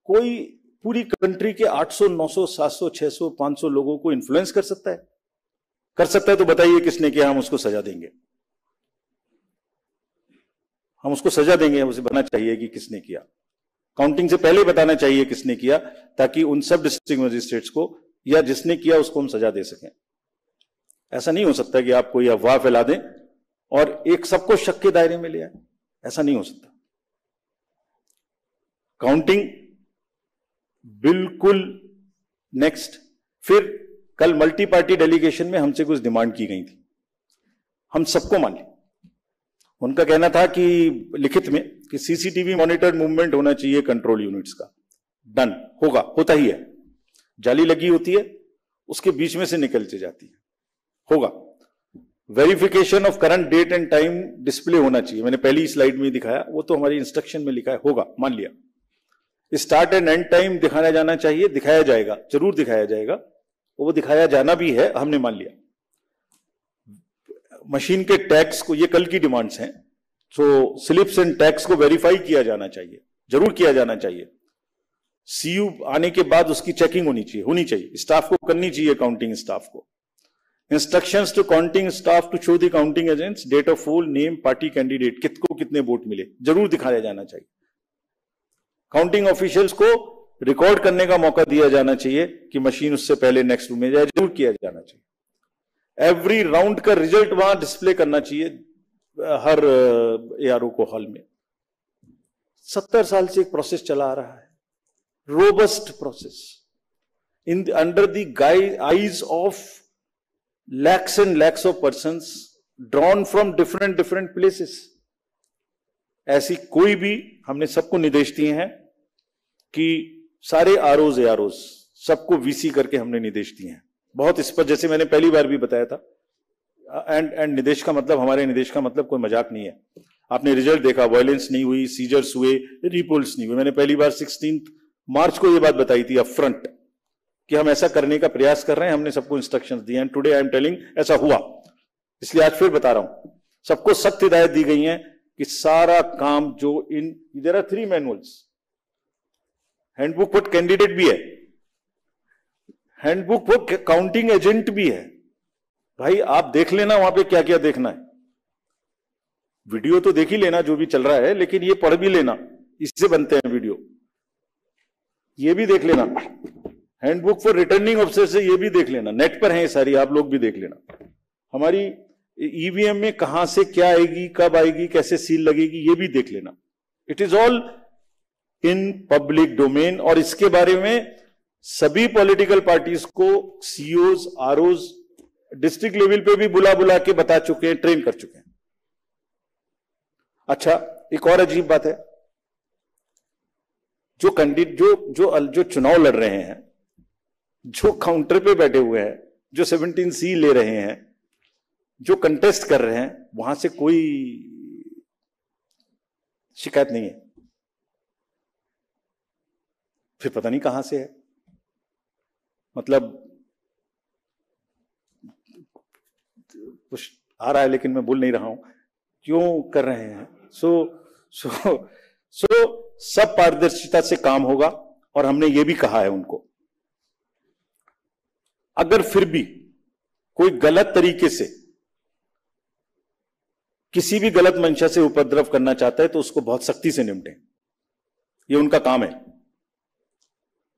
कोई पूरी कंट्री के 800, 900, 700, 600, 500 लोगों को इन्फ्लुएंस कर सकता है? कर सकता है तो बताइए किसने किया, हम उसको सजा देंगे। हम उसको सजा देंगे, उसे बताना चाहिए कि किसने किया। काउंटिंग से पहले बताना चाहिए किसने किया, ताकि उन सब डिस्ट्रिक्ट मजिस्ट्रेट्स को या जिसने किया उसको हम सजा दे सकें। ऐसा नहीं हो सकता कि आप कोई अफवाह फैला दें और एक सबको शक के दायरे में ले आए, ऐसा नहीं हो सकता। काउंटिंग बिल्कुल नेक्स्ट। फिर कल मल्टी पार्टी डेलीगेशन में हमसे कुछ डिमांड की गई थी, हम सबको मान ली। उनका कहना था कि लिखित में कि CCTV मॉनिटर मूवमेंट होना चाहिए कंट्रोल यूनिट्स का। डन, होगा, होता ही है। जाली लगी होती है, उसके बीच में से निकलती जाती है, होगा। Verification of current date and time display होना चाहिए, मैंने पहली स्लाइड में दिखाया, वो तो हमारी इंस्ट्रक्शन में लिखा है, होगा, मान लिया। स्टार्ट एंड एंड टाइम दिखाया जाना चाहिए, दिखाया जाएगा, जरूर दिखाया जाएगा, वो दिखाया जाना भी है, हमने मान लिया। मशीन के टैग्स को, ये कल की डिमांड्स हैं, तो स्लिप्स एंड टैग्स को वेरीफाई किया जाना चाहिए, जरूर किया जाना चाहिए। CU आने के बाद उसकी चेकिंग होनी चाहिए, स्टाफ को करनी चाहिए, काउंटिंग स्टाफ को। Instructions to counting staff to show the counting agents date of poll, name, party candidate, किसको कितने वोट मिले, जरूर दिखाया जाना चाहिए। काउंटिंग ऑफिशियल्स को रिकॉर्ड करने का मौका दिया जाना चाहिए कि मशीन उससे पहले नेक्स्ट रूम में जाए, जरूर किया जाना चाहिए। एवरी राउंड का रिजल्ट वहां डिस्प्ले करना चाहिए हर ARO को हॉल में। 70 साल से एक प्रोसेस चला आ रहा है, robust process, in under the eyes of lakhs and lakhs of persons drawn from different places। ऐसी कोई भी, हमने सबको निर्देश दिए हैं कि सारे AROs सबको VC करके हमने निर्देश दिए हैं, बहुत स्पष्ट, जैसे मैंने पहली बार भी बताया था। एंड निर्देश का मतलब, हमारे निर्देश का मतलब कोई मजाक नहीं है। आपने रिजल्ट देखा, वायलेंस नहीं हुई, सीजर्स हुए, रिपोल्स नहीं हुए। मैंने पहली बार 16 मार्च को यह बात बताई थी अपफ्रंट कि हम ऐसा करने का प्रयास कर रहे हैं, हमने सबको इंस्ट्रक्शंस दिए हैं। टुडे आई एम टेलिंग ऐसा हुआ, इसलिए आज फिर बता रहा हूं, सबको सख्त हिदायत दी गई है कि सारा काम जो there are 3 manuals, handbook for candidate भी है, हैंडबुक फॉर काउंटिंग एजेंट भी है। भाई आप देख लेना वहां पे क्या क्या देखना है, वीडियो तो देख ही लेना जो भी चल रहा है, लेकिन ये पढ़ भी लेना, इससे बनते हैं वीडियो, ये भी देख लेना। हैंडबुक फॉर रिटर्निंग ऑफिसर से ये भी देख लेना, नेट पर है ये सारी, आप लोग भी देख लेना। हमारी ईवीएम में कहां से क्या आएगी, कब आएगी, कैसे सील लगेगी, ये भी देख लेना। It is all in public domain. और इसके बारे में सभी पॉलिटिकल पार्टीज को सीओज, आरओज डिस्ट्रिक्ट लेवल पे भी बुला बुला के बता चुके हैं, ट्रेन कर चुके हैं। अच्छा, एक और अजीब बात है, जो कैंडिडेट जो चुनाव लड़ रहे हैं, जो काउंटर पे बैठे हुए हैं, जो 17C ले रहे हैं, जो कंटेस्ट कर रहे हैं, वहां से कोई शिकायत नहीं है। फिर पता नहीं कहां से है, मतलब कुछ आ रहा है लेकिन मैं बोल नहीं रहा हूं क्यों कर रहे हैं। सो सब पारदर्शिता से काम होगा, और हमने ये भी कहा है उनको, अगर फिर भी कोई गलत तरीके से किसी भी गलत मंशा से उपद्रव करना चाहता है तो उसको बहुत सख्ती से निपटें, ये उनका काम है।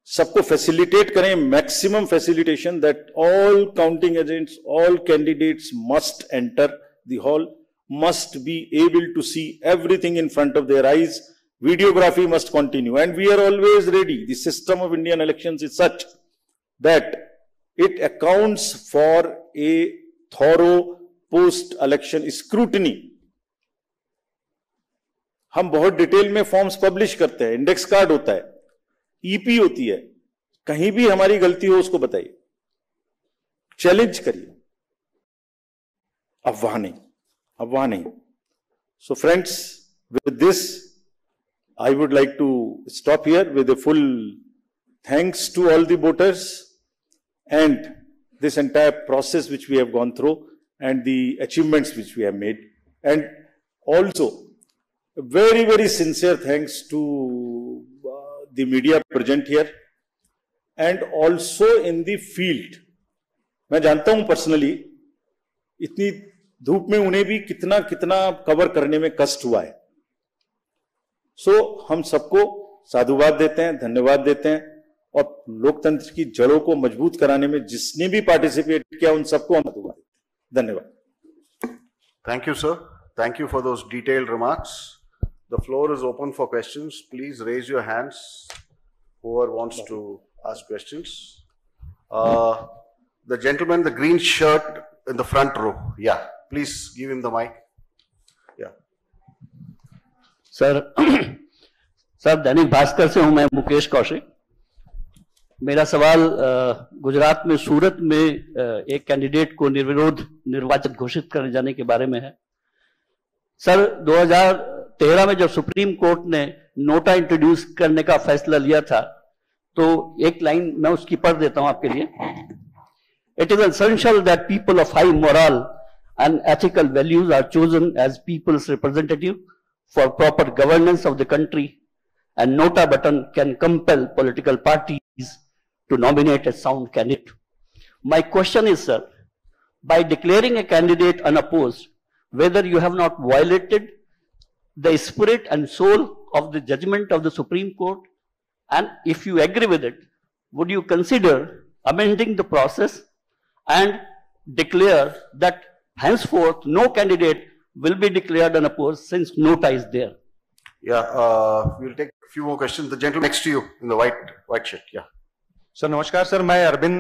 सबको फैसिलिटेट करें, maximum facilitation, that all counting agents, all candidates must enter the hall, must be able to see everything in front of their eyes. Videography must continue, and we are always ready. The system of Indian elections is such that It accounts for a thorough post-election scrutiny. हम बहुत detail में forms publish करते हैं, index card होता है, EP होती है, कहीं भी हमारी गलती हो उसको बताइए, चैलेंज करिए, अफवाह नहीं. So friends, with this, I would like to stop here with a full thanks to all the voters and this entire process which we have gone through and the achievements which we have made, and also a very, very sincere thanks to the media present here and also in the field. मैं जानता हूं personally इतनी धूप में उन्हें भी कितना cover करने में कष्ट हुआ है. सो हम सबको साधुवाद देते हैं, धन्यवाद देते हैं, और लोकतंत्र की जड़ों को मजबूत कराने में जिसने भी पार्टिसिपेट किया उन सबको हम साधुवाद देते हैं. धन्यवाद. Thank you, sir. Thank you for those detailed remarks. The floor is open for questions. Please raise your hands, whoever wants to ask questions. The gentleman, the green shirt in the front row. Yeah, please give him the mic. Yeah. Sir Dainik Bhaskar से हूं मैं, मुकेश कौशिक. मेरा सवाल गुजरात में सूरत में एक candidate को निर्विरोध निर्वाचित घोषित करने जाने के बारे में है. सर 2013 में जब सुप्रीम कोर्ट ने नोटा इंट्रोड्यूस करने का फैसला लिया था, तो एक लाइन मैं उसकी पढ़ देता हूं आपके लिए. It is essential that people of high moral and ethical values are chosen as people's representative for proper governance of the country, and nota button can compel political parties to nominate a sound candidate. My question is, sir, by declaring a candidate unopposed, whether you have not violated the spirit and soul of the judgment of the Supreme Court, and if you agree with it, would you consider amending the process and declare that henceforth no candidate will be declared unopposed since nota is there? Yeah, we'll take a few more questions. The gentleman next to you in the white shirt. Yeah. Sir नमस्कार sir, मैं अरविंद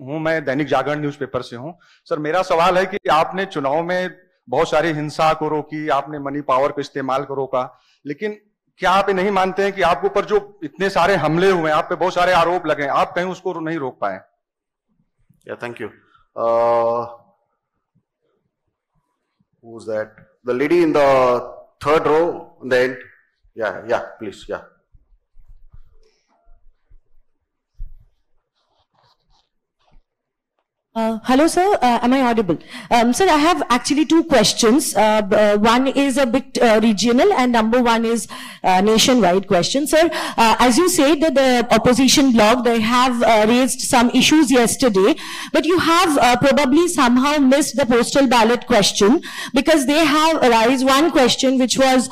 हूं, मैं Dainik Jagran newspaper से हूं. Sir मेरा सवाल है कि आपने चुनाव में बहुत सारी हिंसा को रोकी, आपने मनी पावर को इस्तेमाल को रोका, लेकिन क्या आप नहीं मानते हैं कि आपके ऊपर जो इतने सारे हमले हुए, आप पे बहुत सारे आरोप लगे, आप कहीं उसको नहीं रोक पाए? Yeah, thank you. Who's that? The lady in the third row in the end. Yeah, please, yeah. Hello, sir. Am I audible? Sir, I have actually two questions. One is a bit regional, and number one is nationwide question. Sir, as you said, that the opposition bloc, they have raised some issues yesterday, but you have probably somehow missed the postal ballot question, because they have raised one question which was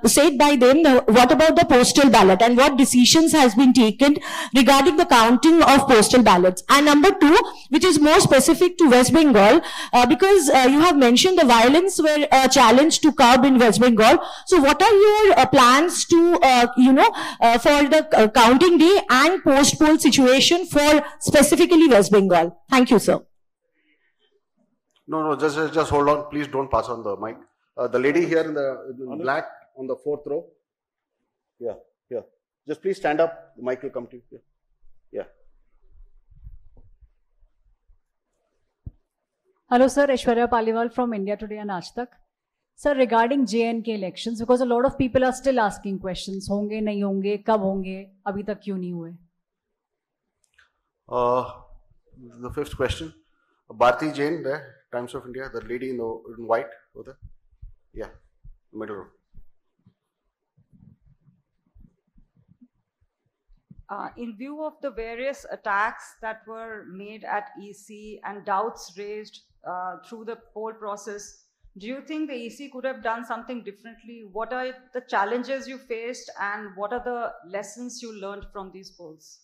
said by them, what about the postal ballot and what decisions has been taken regarding the counting of postal ballots? And number two, which is more specific to West Bengal, because you have mentioned the violence were a challenge to curb in West Bengal. So what are your plans to, for the counting day and post-poll situation for specifically West Bengal? Thank you, sir. No, just hold on. Please don't pass on the mic. The lady here in the black on the fourth row. Yeah. Just please stand up. The mic will come to you. Yeah. Hello, sir. Aishwarya Paliwal from India Today and Aaj Tak. Sir, regarding J&K elections, because a lot of people are still asking questions, होंगे नहीं होंगे, कब होंगे, अभी तक क्यों नहीं हुए? The fifth question, Bharti Jain, there, Times of India, the lady in white over there. Yeah, middle row. In view of the various attacks that were made at EC and doubts raised through the poll process, do you think the EC could have done something differently? What are the challenges you faced and what are the lessons you learned from these polls?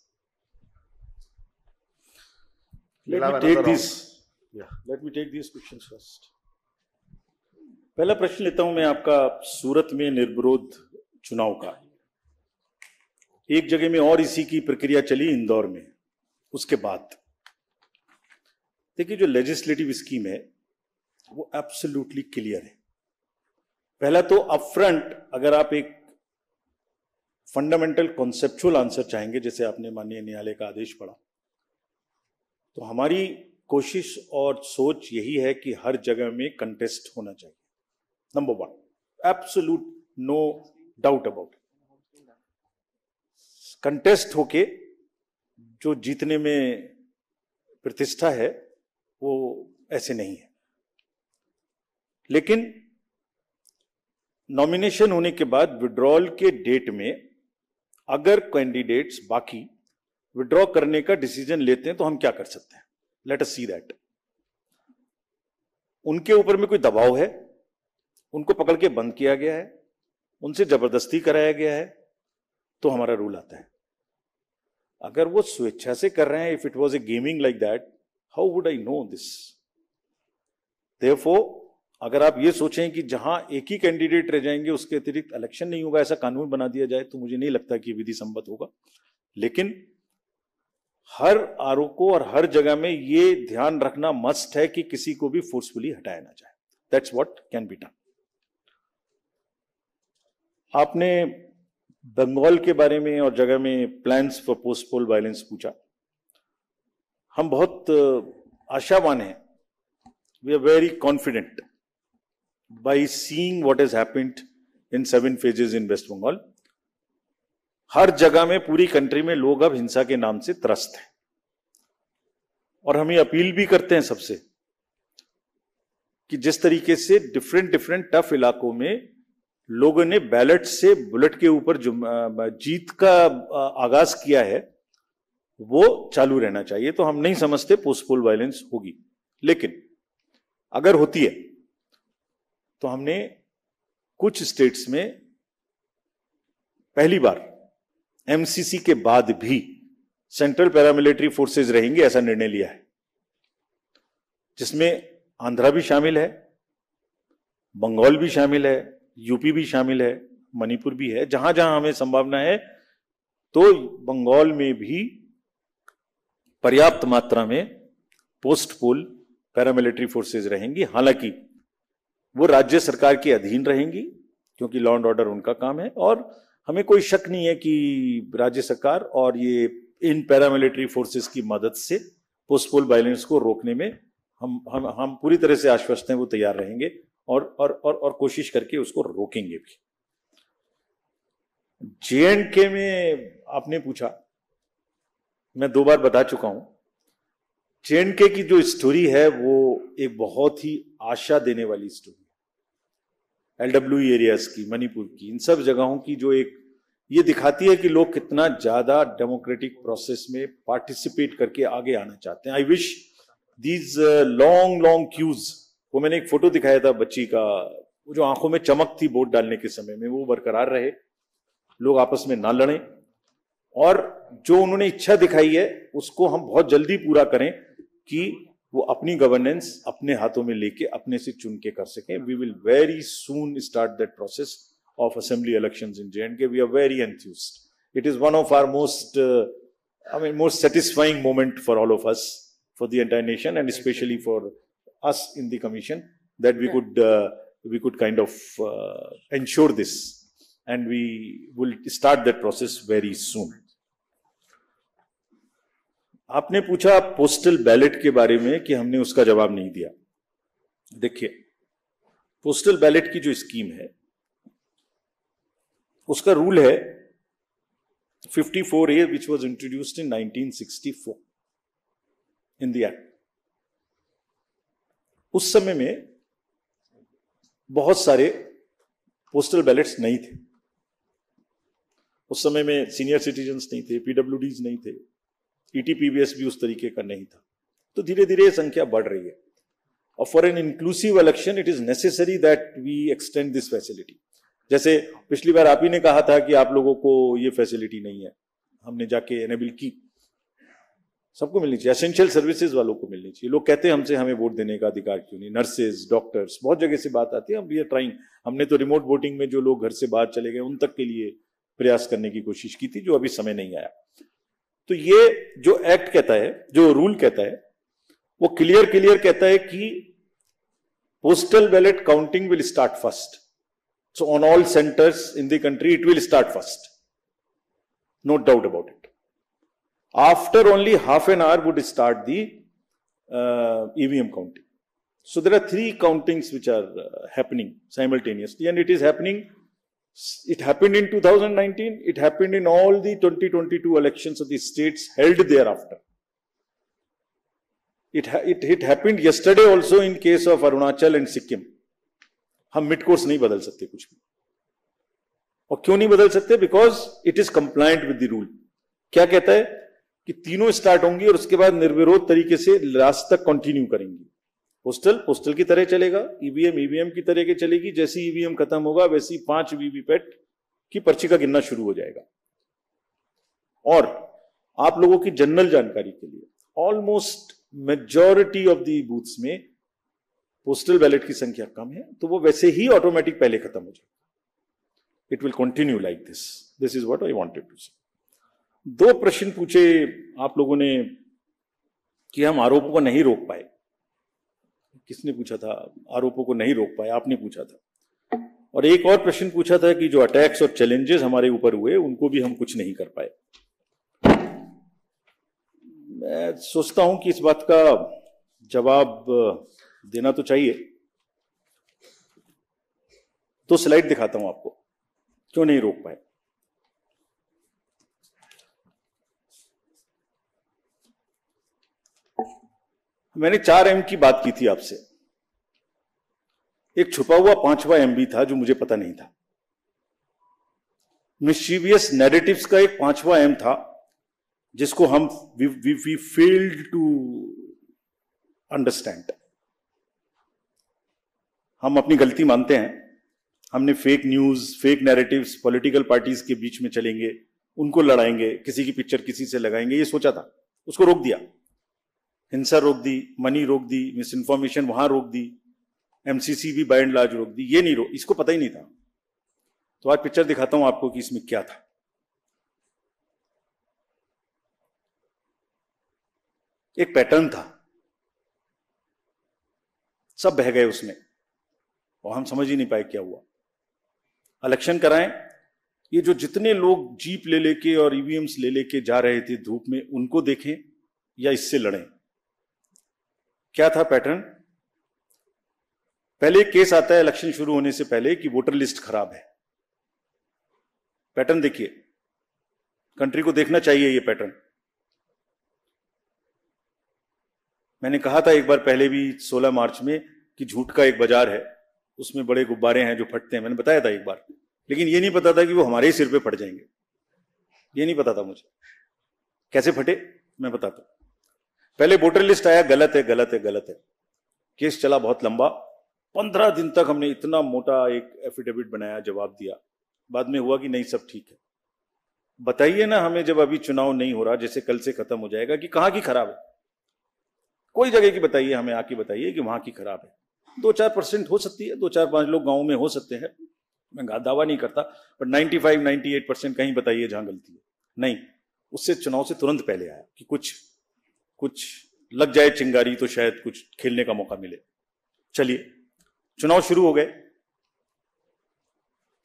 Let me take these questions first. पहला प्रश्न लेता हूं मैं आपका सूरत में निर्विरोध चुनाव का. एक जगह में और इसी की प्रक्रिया चली इंदौर में. उसके बाद देखिए, जो लेजिस्लेटिव स्कीम है वो एब्सोल्युटली क्लियर है। पहला तो अपफ्रंट अगर आप एक फंडामेंटल कॉन्सेप्चुअल आंसर चाहेंगे, जैसे आपने माननीय न्यायालय का आदेश पढ़ा, तो हमारी कोशिश और सोच यही है कि हर जगह में कंटेस्ट होना चाहिए। Number 1, absolute no doubt about it. Contest होके जो जीतने में प्रतिष्ठा है वो ऐसे नहीं है। लेकिन नॉमिनेशन होने के बाद विड्रॉल के डेट में अगर कैंडिडेट्स बाकी विड्रॉ करने का डिसीजन लेते हैं तो हम क्या कर सकते हैं? Let us see that. उनके ऊपर में कोई दबाव है, उनको पकड़ के बंद किया गया है, उनसे जबरदस्ती कराया गया है, तो हमारा रूल आता है। अगर वो स्वेच्छा से कर रहे हैं, if it was A gaming like that, how would I know this? Therefore अगर आप ये सोचें कि जहां एक ही कैंडिडेट रह जाएंगे, उसके अतिरिक्त इलेक्शन नहीं होगा, ऐसा कानून बना दिया जाए, तो मुझे नहीं लगता कि विधि सम्मत होगा। लेकिन हर आरओ को और हर जगह में ये ध्यान रखना मस्ट है कि किसी को भी फोर्सफुली हटाया ना जाए। That's what can be done. आपने बंगाल के बारे में और जगह में plans for post poll violence पूछा। हम बहुत आशावान हैं, we are very confident by seeing what has happened in 7 phases in West Bengal. हर जगह में पूरी कंट्री में लोग अब हिंसा के नाम से त्रस्त हैं, और हम ये अपील भी करते हैं सबसे कि जिस तरीके से डिफरेंट टफ इलाकों में लोगों ने बैलेट से बुलेट के ऊपर जीत का आगाज किया है, वो चालू रहना चाहिए। तो हम नहीं समझते पोस्ट पोल वायलेंस होगी, लेकिन अगर होती है तो हमने कुछ स्टेट्स में पहली बार एमसीसी के बाद भी सेंट्रल पैरामिलिट्री फोर्सेस रहेंगे, ऐसा निर्णय लिया है, जिसमें आंध्रा भी शामिल है, बंगाल भी शामिल है, यूपी भी शामिल है, मणिपुर भी है। जहां जहां हमें संभावना है तो बंगाल में भी पर्याप्त मात्रा में पोस्ट पोल पैरामिलिट्री फोर्सेस रहेंगी। हालांकि वो राज्य सरकार के अधीन रहेंगी, क्योंकि लॉ एंड ऑर्डर उनका काम है, और हमें कोई शक नहीं है कि राज्य सरकार और ये इन पैरामिलिट्री फोर्सेस की मदद से पोस्ट पोल वायलेंस को रोकने में हम पूरी तरह से आश्वस्त हैं, वो तैयार रहेंगे और कोशिश करके उसको रोकेंगे भी। JNK में आपने पूछा, मैं 2 बार बता चुका हूं, JNK की जो स्टोरी है वो एक बहुत ही आशा देने वाली स्टोरी है। LWE एरियाज की, मणिपुर की, इन सब जगहों की जो एक ये दिखाती है कि लोग कितना ज्यादा डेमोक्रेटिक प्रोसेस में पार्टिसिपेट करके आगे आना चाहते हैं। I wish these long queues, वो मैंने एक फोटो दिखाया था बच्ची का, वो जो आंखों में चमक थी वोट डालने के समय में, वो बरकरार रहे, लोग आपस में ना लड़ें, और जो उन्होंने इच्छा दिखाई है उसको हम बहुत जल्दी पूरा करें कि वो अपनी गवर्नेंस अपने हाथों में लेके अपने से चुन के कर सकें। We will very soon start that process of assembly elections in JNK. We are very enthused. It is one of our most satisfying moment for all of us, for the entire nation, and especially for us in the commission, that we could kind of ensure this, and we will start that process very soon. आपने पूछा postal ballot के बारे में कि हमने उसका जवाब नहीं दिया। देखिए, पोस्टल बैलेट की जो स्कीम है उसका रूल है 54A, which was introduced in 1964 in the act. उस समय में बहुत सारे पोस्टल बैलेट्स नहीं थे। उस समय में सीनियर सिटीजन्स नहीं थे, PWDs नहीं थे, ETPBS भी उस तरीके का नहीं था। तो धीरे धीरे संख्या बढ़ रही है, और for an inclusive election it is necessary that we extend this facility. जैसे पिछली बार आप ही ने कहा था कि आप लोगों को ये फैसिलिटी नहीं है, हमने जाके एनेबल की, सबको मिलनी चाहिए, एसेंशियल सर्विसेज वालों को मिलनी चाहिए। लोग कहते हैं हमसे हमें वोट देने का अधिकार क्यों नहीं, नर्सेज, डॉक्टर्स, बहुत जगह से बात आती है। हम वी आर ट्राइंग, हमने तो रिमोट वोटिंग में जो लोग घर से बाहर चले गए उन तक के लिए प्रयास करने की कोशिश की थी, जो अभी समय नहीं आया। तो ये जो एक्ट कहता है, जो रूल कहता है, वो क्लियर कहता है कि postal ballot counting will start first. So on all centers in the country, it will start first. No doubt about it. After only half an hour would start the EVM counting. So there are 3 countings which are happening simultaneously, and it is happening. It happened in 2019. It happened in all the 2022 elections of the states held thereafter. It happened yesterday also in case of Arunachal and Sikkim. हम mid course नहीं बदल सकते कुछ भी. और क्यों नहीं बदल सकते? Because it is compliant with the rule. क्या कहता है कि तीनों स्टार्ट होंगी और उसके बाद निर्विरोध तरीके से लास्ट तक कंटिन्यू करेंगी. पोस्टल की तरह चलेगा, ईवीएम की तरह के चलेगी. जैसे ईवीएम खत्म होगा वैसे ही 5 वीवीपैट की पर्ची का गिनना शुरू हो जाएगा. और आप लोगों की जनरल जानकारी के लिए almost majority of the booths में पोस्टल बैलेट की संख्या कम है, तो वो वैसे ही ऑटोमेटिक पहले खत्म हो जाएगा. It will continue like this. This is what I wanted to say. 2 प्रश्न पूछे आप लोगों ने कि हम आरोपों को नहीं रोक पाए. किसने पूछा था? आरोपों को नहीं रोक पाए, आपने पूछा था. और एक और प्रश्न पूछा था कि जो अटैक्स और चैलेंजेस हमारे ऊपर हुए उनको भी हम कुछ नहीं कर पाए. मैं सोचता हूं कि इस बात का जवाब देना तो चाहिए. 2 स्लाइड दिखाता हूं आपको क्यों नहीं रोक पाए. मैंने 4M की बात की थी आपसे. एक छुपा हुआ 5वां MB था जो मुझे पता नहीं था. मिस्चीवियस नैरेटिव्स का एक 5वां M था जिसको हम वी फेल्ड टू अंडरस्टैंड. हम अपनी गलती मानते हैं. हमने fake news, fake narratives, political parties के बीच में चलेंगे, उनको लड़ाएंगे, किसी की पिक्चर किसी से लगाएंगे, ये सोचा था. उसको रोक दिया. हिंसा रोक दी, मनी रोक दी, मिस इन्फॉर्मेशन वहां रोक दी, MCC भी बाय एंड लार्ज रोक दी. ये नहीं रोक, इसको पता ही नहीं था. तो आज पिक्चर दिखाता हूं आपको कि इसमें क्या था. एक पैटर्न था, सब बह गए उसमें और हम समझ ही नहीं पाए क्या हुआ. इलेक्शन कराएं, ये जो जितने लोग जीप ले लेके और ईवीएम्स ले लेके जा रहे थे धूप में, उनको देखें या इससे लड़ें. क्या था पैटर्न? पहले केस आता है इलेक्शन शुरू होने से पहले कि वोटर लिस्ट खराब है. पैटर्न देखिए, कंट्री को देखना चाहिए ये पैटर्न. मैंने कहा था एक बार पहले भी 16 मार्च में कि झूठ का एक बाजार है, उसमें बड़े गुब्बारे हैं जो फटते हैं. मैंने बताया था एक बार, लेकिन ये नहीं पता था कि वो हमारे ही सिर पे फट जाएंगे. ये नहीं पता था मुझे. कैसे फटे मैं बताता हूं. पहले वोटर लिस्ट आया, गलत है गलत है गलत है. केस चला बहुत लंबा. 15 दिन तक हमने इतना मोटा एक एफिडेविट बनाया, जवाब दिया. बाद में हुआ कि नहीं सब ठीक है. बताइए ना हमें, जब अभी चुनाव नहीं हो रहा, जैसे कल से खत्म हो जाएगा, कि कहां की खराब है. कोई जगह की बताइए, हमें आके बताइए कि वहां की खराब है. 2-4% हो सकती है, 2-4-5 लोग गांव में हो सकते हैं, मैं दावा नहीं करता, पर 95-98% कहीं बताइए जहां गलती है. नहीं, उससे चुनाव से तुरंत पहले आया कि कुछ लग जाए चिंगारी तो शायद कुछ खेलने का मौका मिले. चलिए, चुनाव शुरू हो गए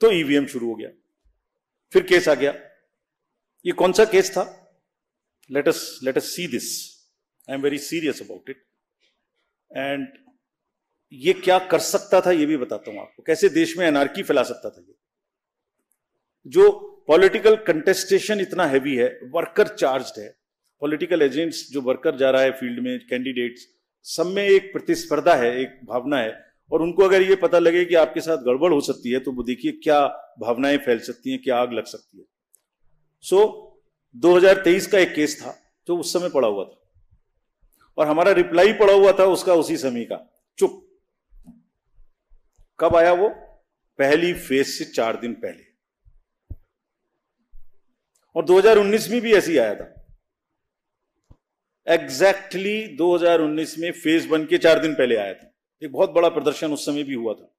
तो ईवीएम शुरू हो गया. फिर केस आ गया. ये कौन सा केस था? Let us see this. I am very serious about it. And ये क्या कर सकता था ये भी बताता हूं आपको. कैसे देश में एनार्की फैला सकता था ये. जो पॉलिटिकल कंटेस्टेशन इतना हैवी है, वर्कर चार्ज्ड है, पॉलिटिकल एजेंट्स, जो वर्कर जा रहा है फील्ड में, कैंडिडेट्स, सब में एक प्रतिस्पर्धा है, एक भावना है. और उनको अगर ये पता लगे कि आपके साथ गड़बड़ हो सकती है, तो वो देखिए क्या भावनाएं फैल सकती हैं, क्या आग लग सकती है. सो 2023 का एक केस था जो उस समय पड़ा हुआ था, और हमारा रिप्लाई पड़ा हुआ था उसका उसी समय का. चुप. कब आया वो? पहली फेज से 4 दिन पहले. और 2019 में भी ऐसे ही आया था. एग्जैक्टली 2019 में फेज 1 के 4 दिन पहले आया था. एक बहुत बड़ा प्रदर्शन उस समय भी हुआ था.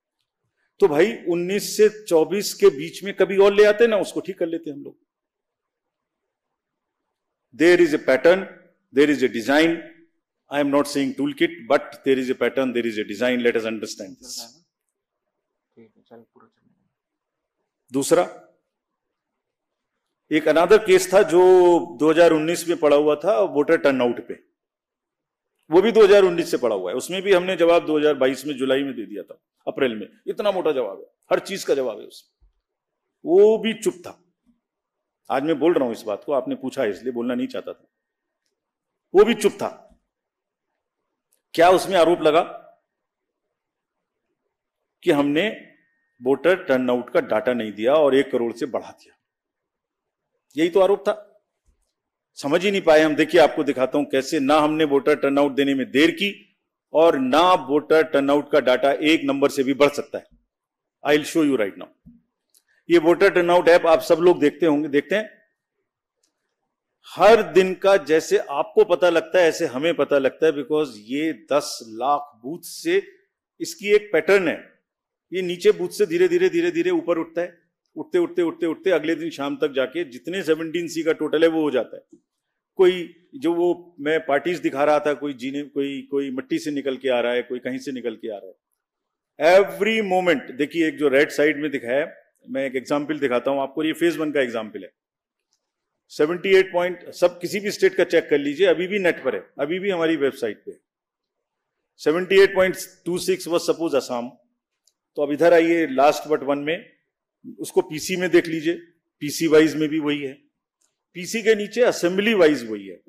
तो भाई 19 से 24 के बीच में कभी और ले आते ना, उसको ठीक कर लेते हम लोग. There is a pattern, there is a design. I am not saying toolkit, but there is a pattern, there is a design. Let us understand this. दूसरा, एक अनदर केस था जो 2019 में पड़ा हुआ था वोटर टर्नआउट पे, वो भी 2019 से पड़ा हुआ है। उसमें भी हमने जवाब 2022 में जुलाई में दे दिया था, अप्रैल में। इतना मोटा जवाब है, हर चीज का जवाब है उसमें। वो भी चुप था। आज मैं बोल रहा हूं इस बात को, आपने पूछा है इसलिए, बोलना नहीं चाहता था। वो भी चुप था। क्या उसमें आरोप लगा कि हमने वोटर टर्नआउट का डाटा नहीं दिया और 1 करोड़ से बढ़ा दिया? यही तो आरोप था। समझ ही नहीं पाए हम। देखिए, आपको दिखाता हूं कैसे ना हमने वोटर टर्नआउट देने में देर की और ना वोटर टर्नआउट का डाटा 1 नंबर से भी बढ़ सकता है। I will show you right now. ये वोटर टर्नआउट ऐप आप सब लोग देखते होंगे, देखते हैं। हर दिन का जैसे आपको पता लगता है ऐसे हमें पता लगता है, बिकॉज ये 10 लाख बूथ से इसकी एक पैटर्न है। ये नीचे बूथ से धीरे धीरे धीरे धीरे ऊपर उठता है, उठते उठते उठते उठते अगले दिन शाम तक जाके जितने 17C का टोटल है वो हो जाता है। कोई जो वो मैं पार्टीज दिखा रहा था, कोई जीने कोई मट्टी से निकल के आ रहा है, कोई कहीं से निकल के आ रहा है। एवरी मोमेंट देखिए, एक जो राइट साइड में दिखा है, मैं एक एग्जाम्पल दिखाता हूं आपको। ये फेज 1 का एग्जाम्पल है। 78 पॉइंट, सब किसी भी स्टेट का चेक कर लीजिए, अभी भी नेट पर है, अभी भी हमारी वेबसाइट पे 78.26 वॉज सपोज असम। तो अब इधर आइए लास्ट बट 1 में, उसको पीसी में देख लीजिए, पीसी वाइज में भी वही है, पीसी के नीचे असेंबली वाइज वही है।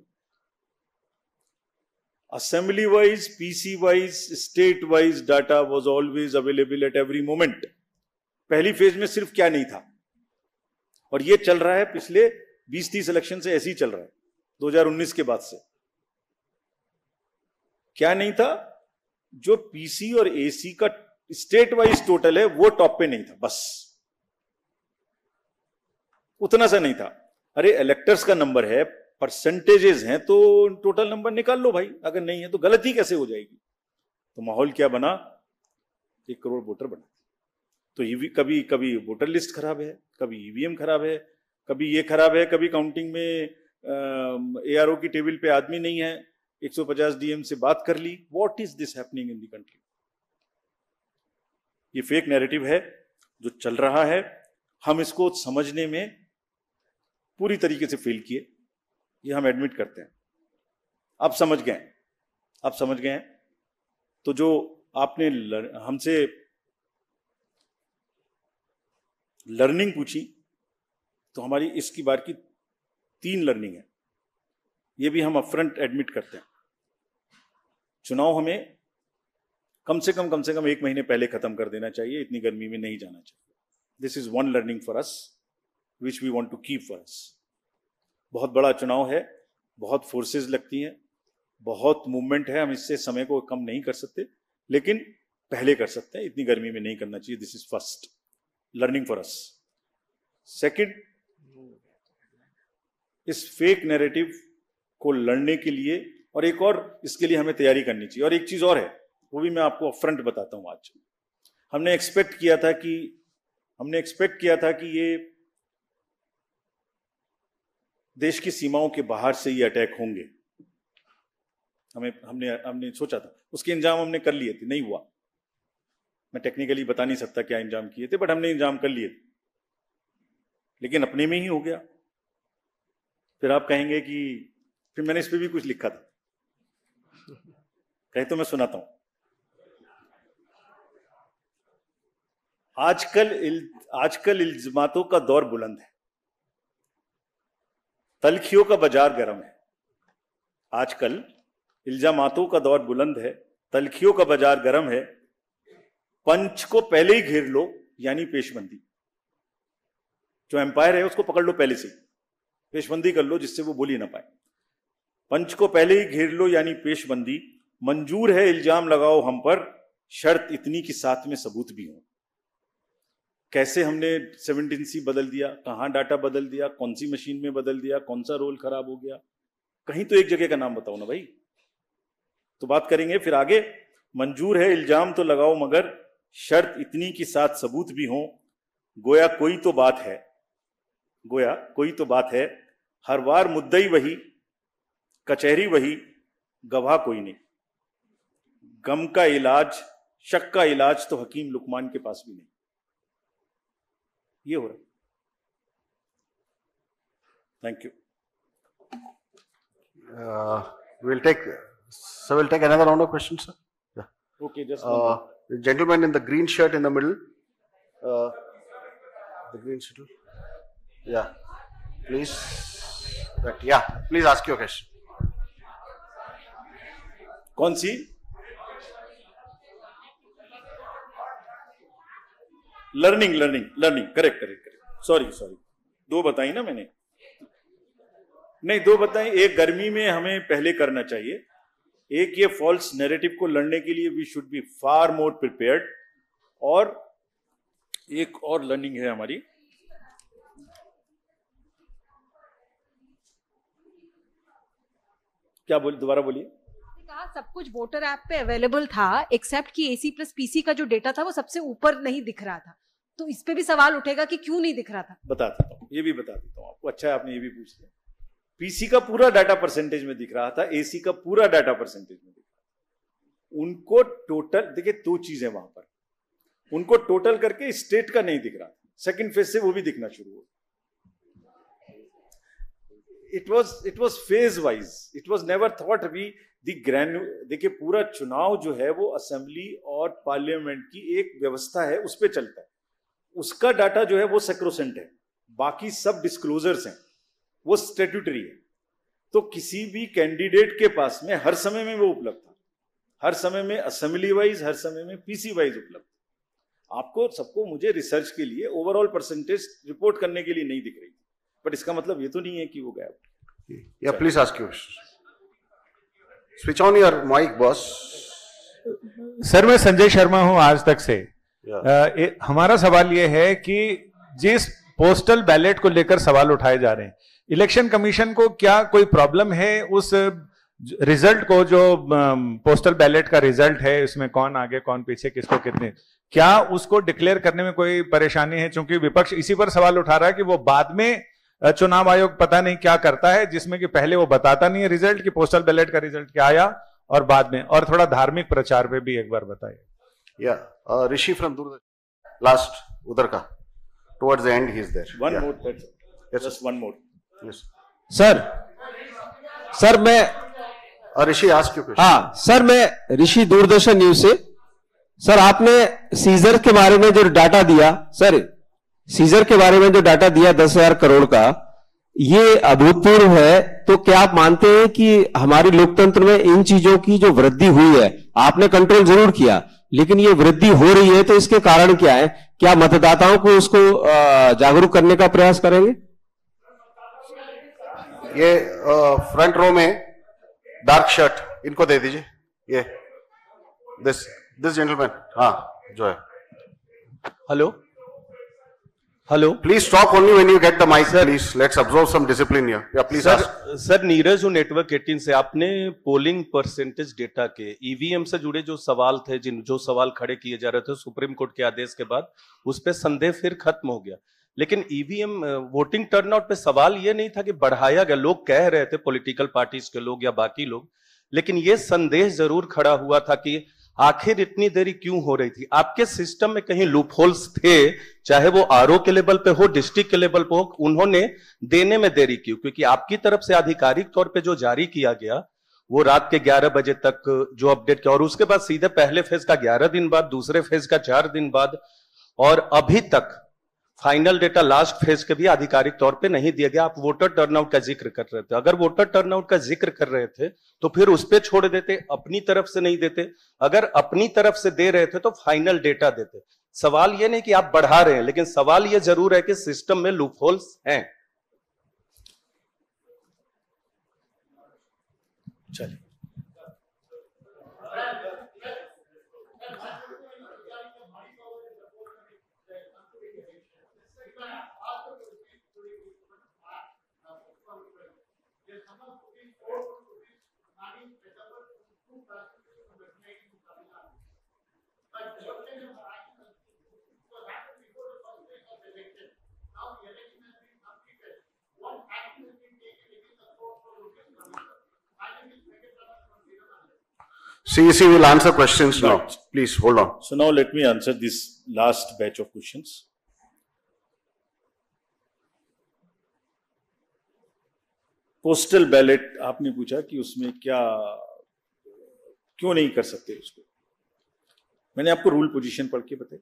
Assembly wise, PC wise, state wise data was always available at every moment. पहली फेज में सिर्फ क्या नहीं था, और ये चल रहा है पिछले 20-30 इलेक्शन से, ऐसे ही चल रहा है 2019 के बाद से। क्या नहीं था? जो पीसी और एसी का स्टेट वाइज टोटल है वो टॉप पे नहीं था, बस उतना सा नहीं था। अरे इलेक्टर्स का नंबर है, परसेंटेजेस हैं, तो टोटल नंबर निकाल लो भाई। अगर नहीं है तो गलती कैसे हो जाएगी? तो माहौल क्या बना? 1 करोड़ वोटर बना। तो कभी कभी वोटर लिस्ट खराब है, कभी ईवीएम खराब है, कभी ये खराब है, कभी काउंटिंग में एआरओ की टेबल पे आदमी नहीं है, 150 डीएम से बात कर ली। What is this happening in the country? ये फेक नैरेटिव है जो चल रहा है। हम इसको समझने में पूरी तरीके से फेल किए, ये हम एडमिट करते हैं। आप समझ गए, आप समझ गए हैं। तो जो आपने हमसे लर्निंग पूछी, तो हमारी इसकी बार की 3 लर्निंग है। ये भी हम अपफ्रंट एडमिट करते हैं। चुनाव हमें कम से कम 1 महीने पहले खत्म कर देना चाहिए, इतनी गर्मी में नहीं जाना चाहिए। This is 1 learning for us which we want to keep for us. बहुत बड़ा चुनाव है, बहुत फोर्सेस लगती हैं, बहुत मूवमेंट है, हम इससे समय को कम नहीं कर सकते, लेकिन पहले कर सकते हैं, इतनी गर्मी में नहीं करना चाहिए। This is first learning for us. Second, इस फेक नैरेटिव को लड़ने के लिए और एक और इसके लिए हमें तैयारी करनी चाहिए। और एक चीज और है, वो भी मैं आपको अपफ्रंट बताता हूं। आज हमने एक्सपेक्ट किया था कि ये देश की सीमाओं के बाहर से ये अटैक होंगे। हमने सोचा था, उसके इंजाम हमने कर लिए थे, नहीं हुआ। मैं टेक्निकली बता नहीं सकता क्या इंजाम किए थे, बट हमने इंजाम कर लिए थे, लेकिन अपने में ही हो गया। फिर आप कहेंगे कि फिर मैंने इस पे भी कुछ लिखा था, कहे तो मैं सुनाता हूं। आजकल इल्जामातों का दौर बुलंद है, तलखियों का बाजार गर्म है। आजकल इल्जामातों का दौर बुलंद है, तलखियों का बाजार गर्म है। पंच को पहले ही घेर लो, यानी पेशबंदी। जो एम्पायर है उसको पकड़ लो पहले से, पेशबंदी कर लो जिससे वो बोल ही ना पाए। पंच को पहले ही घेर लो यानी पेशबंदी। मंजूर है इल्जाम लगाओ हम पर, शर्त इतनी कि साथ में सबूत भी हो। कैसे हमने 17C बदल दिया, कहां डाटा बदल दिया, कौन सी मशीन में बदल दिया, कौन सा रोल खराब हो गया, कहीं तो एक जगह का नाम बताओ ना भाई। तो बात करेंगे फिर आगे। मंजूर है इल्जाम तो लगाओ मगर शर्त इतनी कि साथ सबूत भी हो। गोया कोई तो बात है, गोया कोई तो बात है। हर बार मुद्दई वही, कचहरी वही, गवाह कोई नहीं। गम का इलाज, शक का इलाज तो हकीम लुकमान के पास भी नहीं। ये हो रहा। Thank you. We'll take another round of questions, sir. Yeah. Okay, just the gentleman in the green shirt in the middle. The green shirt. Yeah. Please. Please ask your question. कौन सी? Learning correct. सॉरी दो बताई ना मैंने। नहीं, दो बताई। एक गर्मी में हमें पहले करना चाहिए। एक ये फॉल्स नैरेटिव को लड़ने के लिए we should be far more prepared. और एक और लर्निंग है हमारी, क्या बोल, दोबारा बोलिए। कहा सब कुछ वोटर ऐप पे अवेलेबल था एक्सेप्ट कि AC प्लस PC का जो डेटा था वो सबसे ऊपर नहीं दिख रहा था, तो इस पे भी सवाल उठेगा कि क्यों नहीं दिख रहा था। बता देता हूँ, ये भी बता देता हूँ आपको। अच्छा है आपने ये भी पूछ लिया। PC का पूरा डाटा परसेंटेज में दिख रहा था, AC का पूरा डाटा परसेंटेज में दिख रहा था। उनको टोटल, देखिए दो चीजें वहां पर, उनको टोटल करके स्टेट का नहीं दिख रहा। सेकंड फेज से वो भी दिखना शुरू हो। It was phase wise. It was never thought we the देखिए पूरा चुनाव जो है वो असेंबली और पार्लियामेंट की एक व्यवस्था है, उस पे चलता है। उसका डाटा जो है वो सेक्रोसेंट है, बाकी सब डिस्क्लोजर्स हैं, वो स्टैट्यूटरी है। तो किसी भी कैंडिडेट के पास में हर समय में वो उपलब्ध था, हर समय में असेंबली वाइज, हर समय में PC वाइज उपलब्ध। आपको सबको मुझे रिसर्च के लिए ओवरऑल परसेंटेज रिपोर्ट करने के लिए नहीं दिख रही, बट इसका मतलब ये तो नहीं है कि वो गायब। Yeah, please ask you. Switch on your mic, boss. Sir मैं संजय शर्मा हूं आज तक से। हमारा सवाल ये है कि जिस पोस्टल बैलेट को लेकर सवाल उठाए जा रहे हैं, इलेक्शन कमीशन को क्या कोई प्रॉब्लम है उस रिजल्ट को, जो पोस्टल बैलेट का रिजल्ट है, इसमें कौन आगे कौन पीछे किसको कितने, क्या उसको डिक्लेयर करने में कोई परेशानी है? क्योंकि विपक्ष इसी पर सवाल उठा रहा है कि वो बाद में चुनाव आयोग पता नहीं क्या करता है, जिसमें कि पहले वो बताता नहीं है रिजल्ट कि पोस्टल बैलेट का रिजल्ट क्या आया, और बाद में। और थोड़ा धार्मिक प्रचार पे भी एक बार बताइए। ऋषि फ्रॉम दूरदर्शन, लास्ट उधर का, towards the end he is there. One more, just one more. Yes sir मैं ऋषि आस्क यू क्वेश्चन। हाँ सर, मैं ऋषि दूरदर्शन न्यूज से। सर आपने सीजर के बारे में जो डाटा दिया, सर सीजर के बारे में जो डाटा दिया 10,000 करोड़ का, ये अभूतपूर्व है। तो क्या आप मानते हैं कि हमारे लोकतंत्र में इन चीजों की जो वृद्धि हुई है, आपने कंट्रोल जरूर किया, लेकिन ये वृद्धि हो रही है, तो इसके कारण क्या है? क्या मतदाताओं को उसको जागरूक करने का प्रयास करेंगे? ये फ्रंट रो में डार्क शर्ट, इनको दे दीजिए। ये दिस जेंटलमैन, हाँ जो है। Hello, please stop only when you get the mike please. Let's observe some discipline here. या प्लीज सर नीरज हूं, नेटवर्क 18 से। आपने पोलिंग परसेंटेज डेटा के ईवीएम से जुड़े जो सवाल थे, जो सवाल खड़े किए जा रहे थे सुप्रीम कोर्ट के आदेश के बाद, उस पर संदेह फिर खत्म हो गया। लेकिन ईवीएम वोटिंग टर्नआउट पे सवाल ये नहीं था कि बढ़ाया गया, लोग कह रहे थे पॉलिटिकल पार्टीज के लोग या बाकी लोग, लेकिन ये संदेह जरूर खड़ा हुआ था कि आखिर इतनी देरी क्यों हो रही थी। आपके सिस्टम में कहीं लूप होल्स थे, चाहे वो आरओ के लेवल पे हो, डिस्ट्रिक्ट के लेवल पे हो, उन्होंने देने में देरी क्यों? क्योंकि आपकी तरफ से आधिकारिक तौर पे जो जारी किया गया वो रात के 11 बजे तक जो अपडेट किया, और उसके बाद सीधे पहले फेज का 11 दिन बाद, दूसरे फेज का 4 दिन बाद, और अभी तक फाइनल डेटा लास्ट फेज के भी आधिकारिक तौर पे नहीं दिया गया। आप वोटर टर्नआउट का जिक्र कर रहे थे, अगर वोटर टर्नआउट का जिक्र कर रहे थे तो फिर उस पे छोड़ देते, अपनी तरफ से नहीं देते। अगर अपनी तरफ से दे रहे थे तो फाइनल डेटा देते। सवाल ये नहीं कि आप बढ़ा रहे हैं, लेकिन सवाल ये जरूर है कि सिस्टम में लूपहोल्स हैं। चलिए CEC will answer questions now. Please hold on. So now let me answer this last batch of questions. Postal ballot आपने पूछा कि उसमें क्या, क्यों नहीं कर सकते उसको। मैंने आपको रूल पोजीशन पढ़ के बताया,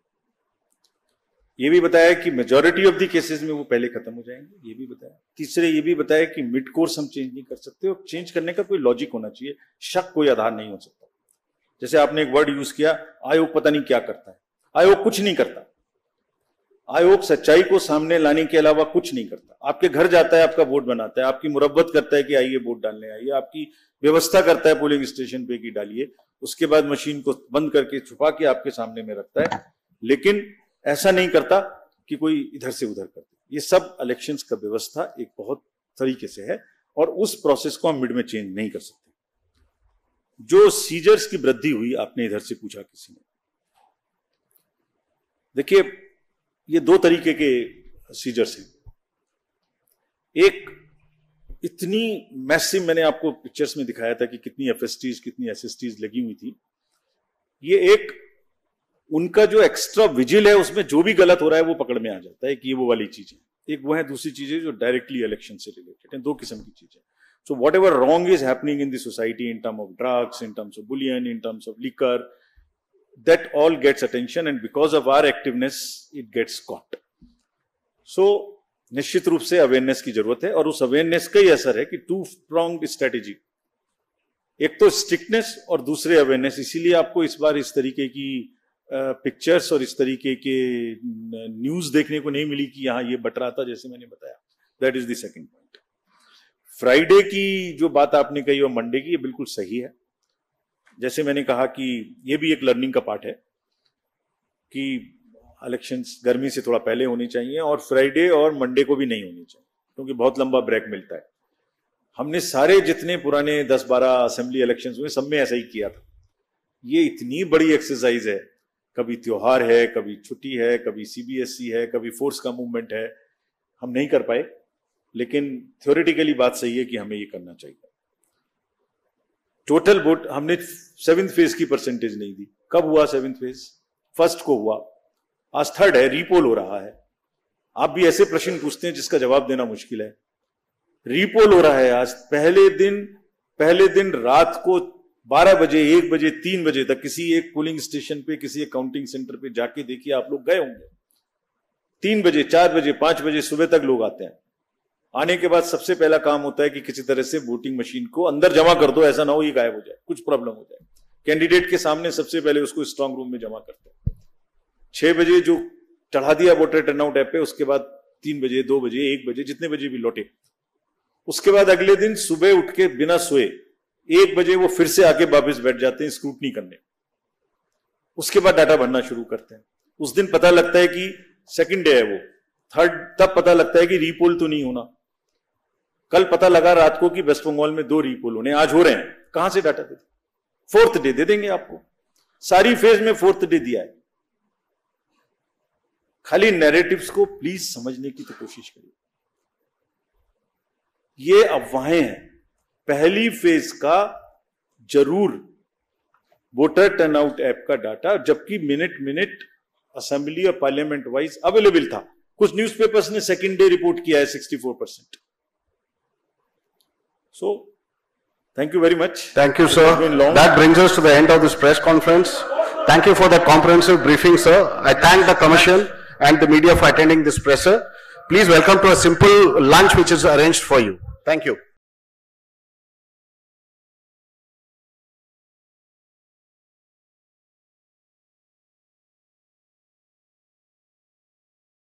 ये भी बताया कि मेजॉरिटी ऑफ द केसेस में वो पहले खत्म हो जाएंगे, ये भी बताया। तीसरे ये भी बताया कि मिड कोर्स हम चेंज नहीं कर सकते, और चेंज करने का कोई लॉजिक होना चाहिए, शक कोई आधार नहीं हो सकता। जैसे आपने एक वर्ड यूज किया, आयोग पता नहीं क्या करता है। आयोग कुछ नहीं करता। आयोग सच्चाई को सामने लाने के अलावा कुछ नहीं करता। आपके घर जाता है, आपका वोट बनाता है, आपकी मुरब्बत करता है कि आइए वोट डालने आइए, आपकी व्यवस्था करता है पोलिंग स्टेशन पे कि डालिए, उसके बाद मशीन को बंद करके छुपा के आपके सामने में रखता है, लेकिन ऐसा नहीं करता कि कोई इधर से उधर करते। ये सब इलेक्शंस का व्यवस्था एक बहुत तरीके से है, और उस प्रोसेस को हम मिड में चेंज नहीं कर सकते। जो सीजर्स की वृद्धि हुई, आपने इधर से पूछा किसी ने, देखिए ये दो तरीके के सीजर्स हैं। एक इतनी मैसिव, मैंने आपको पिक्चर्स में दिखाया था कि कितनी एफएसटीज कितनी एसएसटीज लगी हुई थी। ये एक उनका जो एक्स्ट्रा विजिल है, उसमें जो भी गलत हो रहा है वो पकड़ में आ जाता है कि ये वो वाली चीज है। एक वो है, दूसरी चीज है जो डायरेक्टली इलेक्शन से रिलेटेड है। दो किस्म की चीजें। So whatever wrong is happening in the society in terms of drugs, in terms of bullion, in terms of liquor, that all gets attention, and because of our activeness, it gets caught. So निश्चित रूप से awareness की जरूरत है, और उस awareness का ही असर है कि टू प्रोंग्ड स्ट्रेटेजी, एक तो स्ट्रिक्टनेस और दूसरे अवेयरनेस। इसीलिए आपको इस बार इस तरीके की पिक्चर्स और इस तरीके के न्यूज देखने को नहीं मिली कि यहाँ ये बट रहा था, जैसे मैंने बताया। That is the second point. Friday की जो बात आपने कही और मंडे की, ये बिल्कुल सही है। जैसे मैंने कहा कि ये भी एक लर्निंग का पार्ट है कि इलेक्शंस गर्मी से थोड़ा पहले होनी चाहिए, और फ्राइडे और मंडे को भी नहीं होनी चाहिए, क्योंकि बहुत लंबा ब्रेक मिलता है। हमने सारे जितने पुराने 10-12 असेंबली इलेक्शंस हुए, सब में ऐसा ही किया था। ये इतनी बड़ी एक्सरसाइज है, कभी त्योहार है, कभी छुट्टी है, कभी सीबीएसई है, कभी फोर्स का मूवमेंट है, हम नहीं कर पाए। लेकिन थ्योरेटिकली बात सही है कि हमें ये करना चाहिए। टोटल वोट हमने 7th फेज की परसेंटेज नहीं दी। कब हुआ 7th फेज? फर्स्ट को हुआ, आज थर्ड है, रीपोल हो रहा है। आप भी ऐसे प्रश्न पूछते हैं जिसका जवाब देना मुश्किल है। रीपोल हो रहा है आज। पहले दिन रात को 12 बजे, 1 बजे, 3 बजे तक किसी एक पोलिंग स्टेशन पे, किसी एक काउंटिंग सेंटर पे जाके देखिए, आप लोग गए होंगे। 3 बजे, 4 बजे, 5 बजे सुबह तक लोग आते हैं। आने के बाद सबसे पहला काम होता है कि किसी तरह से वोटिंग मशीन को अंदर जमा कर दो, ऐसा ना हो ये गायब हो जाए, कुछ प्रॉब्लम हो जाए। कैंडिडेट के सामने सबसे पहले उसको स्ट्रांग रूम में जमा करते हैं। 6 बजे जो चढ़ा दिया वोटर टर्नआउट ऐप पे, उसके बाद 3 बजे, 2 बजे, 1 बजे, जितने बजे भी लौटे। उसके बाद अगले दिन सुबह उठ के बिना सोए 1 बजे वो फिर से आके वापस बैठ जाते हैं स्क्रूटनी करने। उसके बाद डाटा भरना शुरू करते हैं। उस दिन पता लगता है कि सेकंड डे है, वो थर्ड तब पता लगता है कि रीपोल तो नहीं होना। कल पता लगा रात को कि वेस्ट बंगाल में 2 रीपोल होने, आज हो रहे हैं। कहां से data they? 4th day they देंगे आपको। सारी फेज में 4th डे दिया है। खाली नैरेटिव्स को प्लीज समझने की तो कोशिश करिए। ये अफवाहें हैं। पहली फेज का जरूर वोटर टर्नआउट ऐप का डाटा, जबकि मिनट असेंबली और पार्लियामेंट वाइज अवेलेबल था। कुछ न्यूज़पेपर्स ने सेकंड डे रिपोर्ट किया है 64%। So, thank you very much. Thank you, sir. That brings us to the end of this press conference. Thank you for the comprehensive briefing, sir. I thank the Commission and the media for attending this presser. Please welcome to a simple lunch which is arranged for you. Thank you.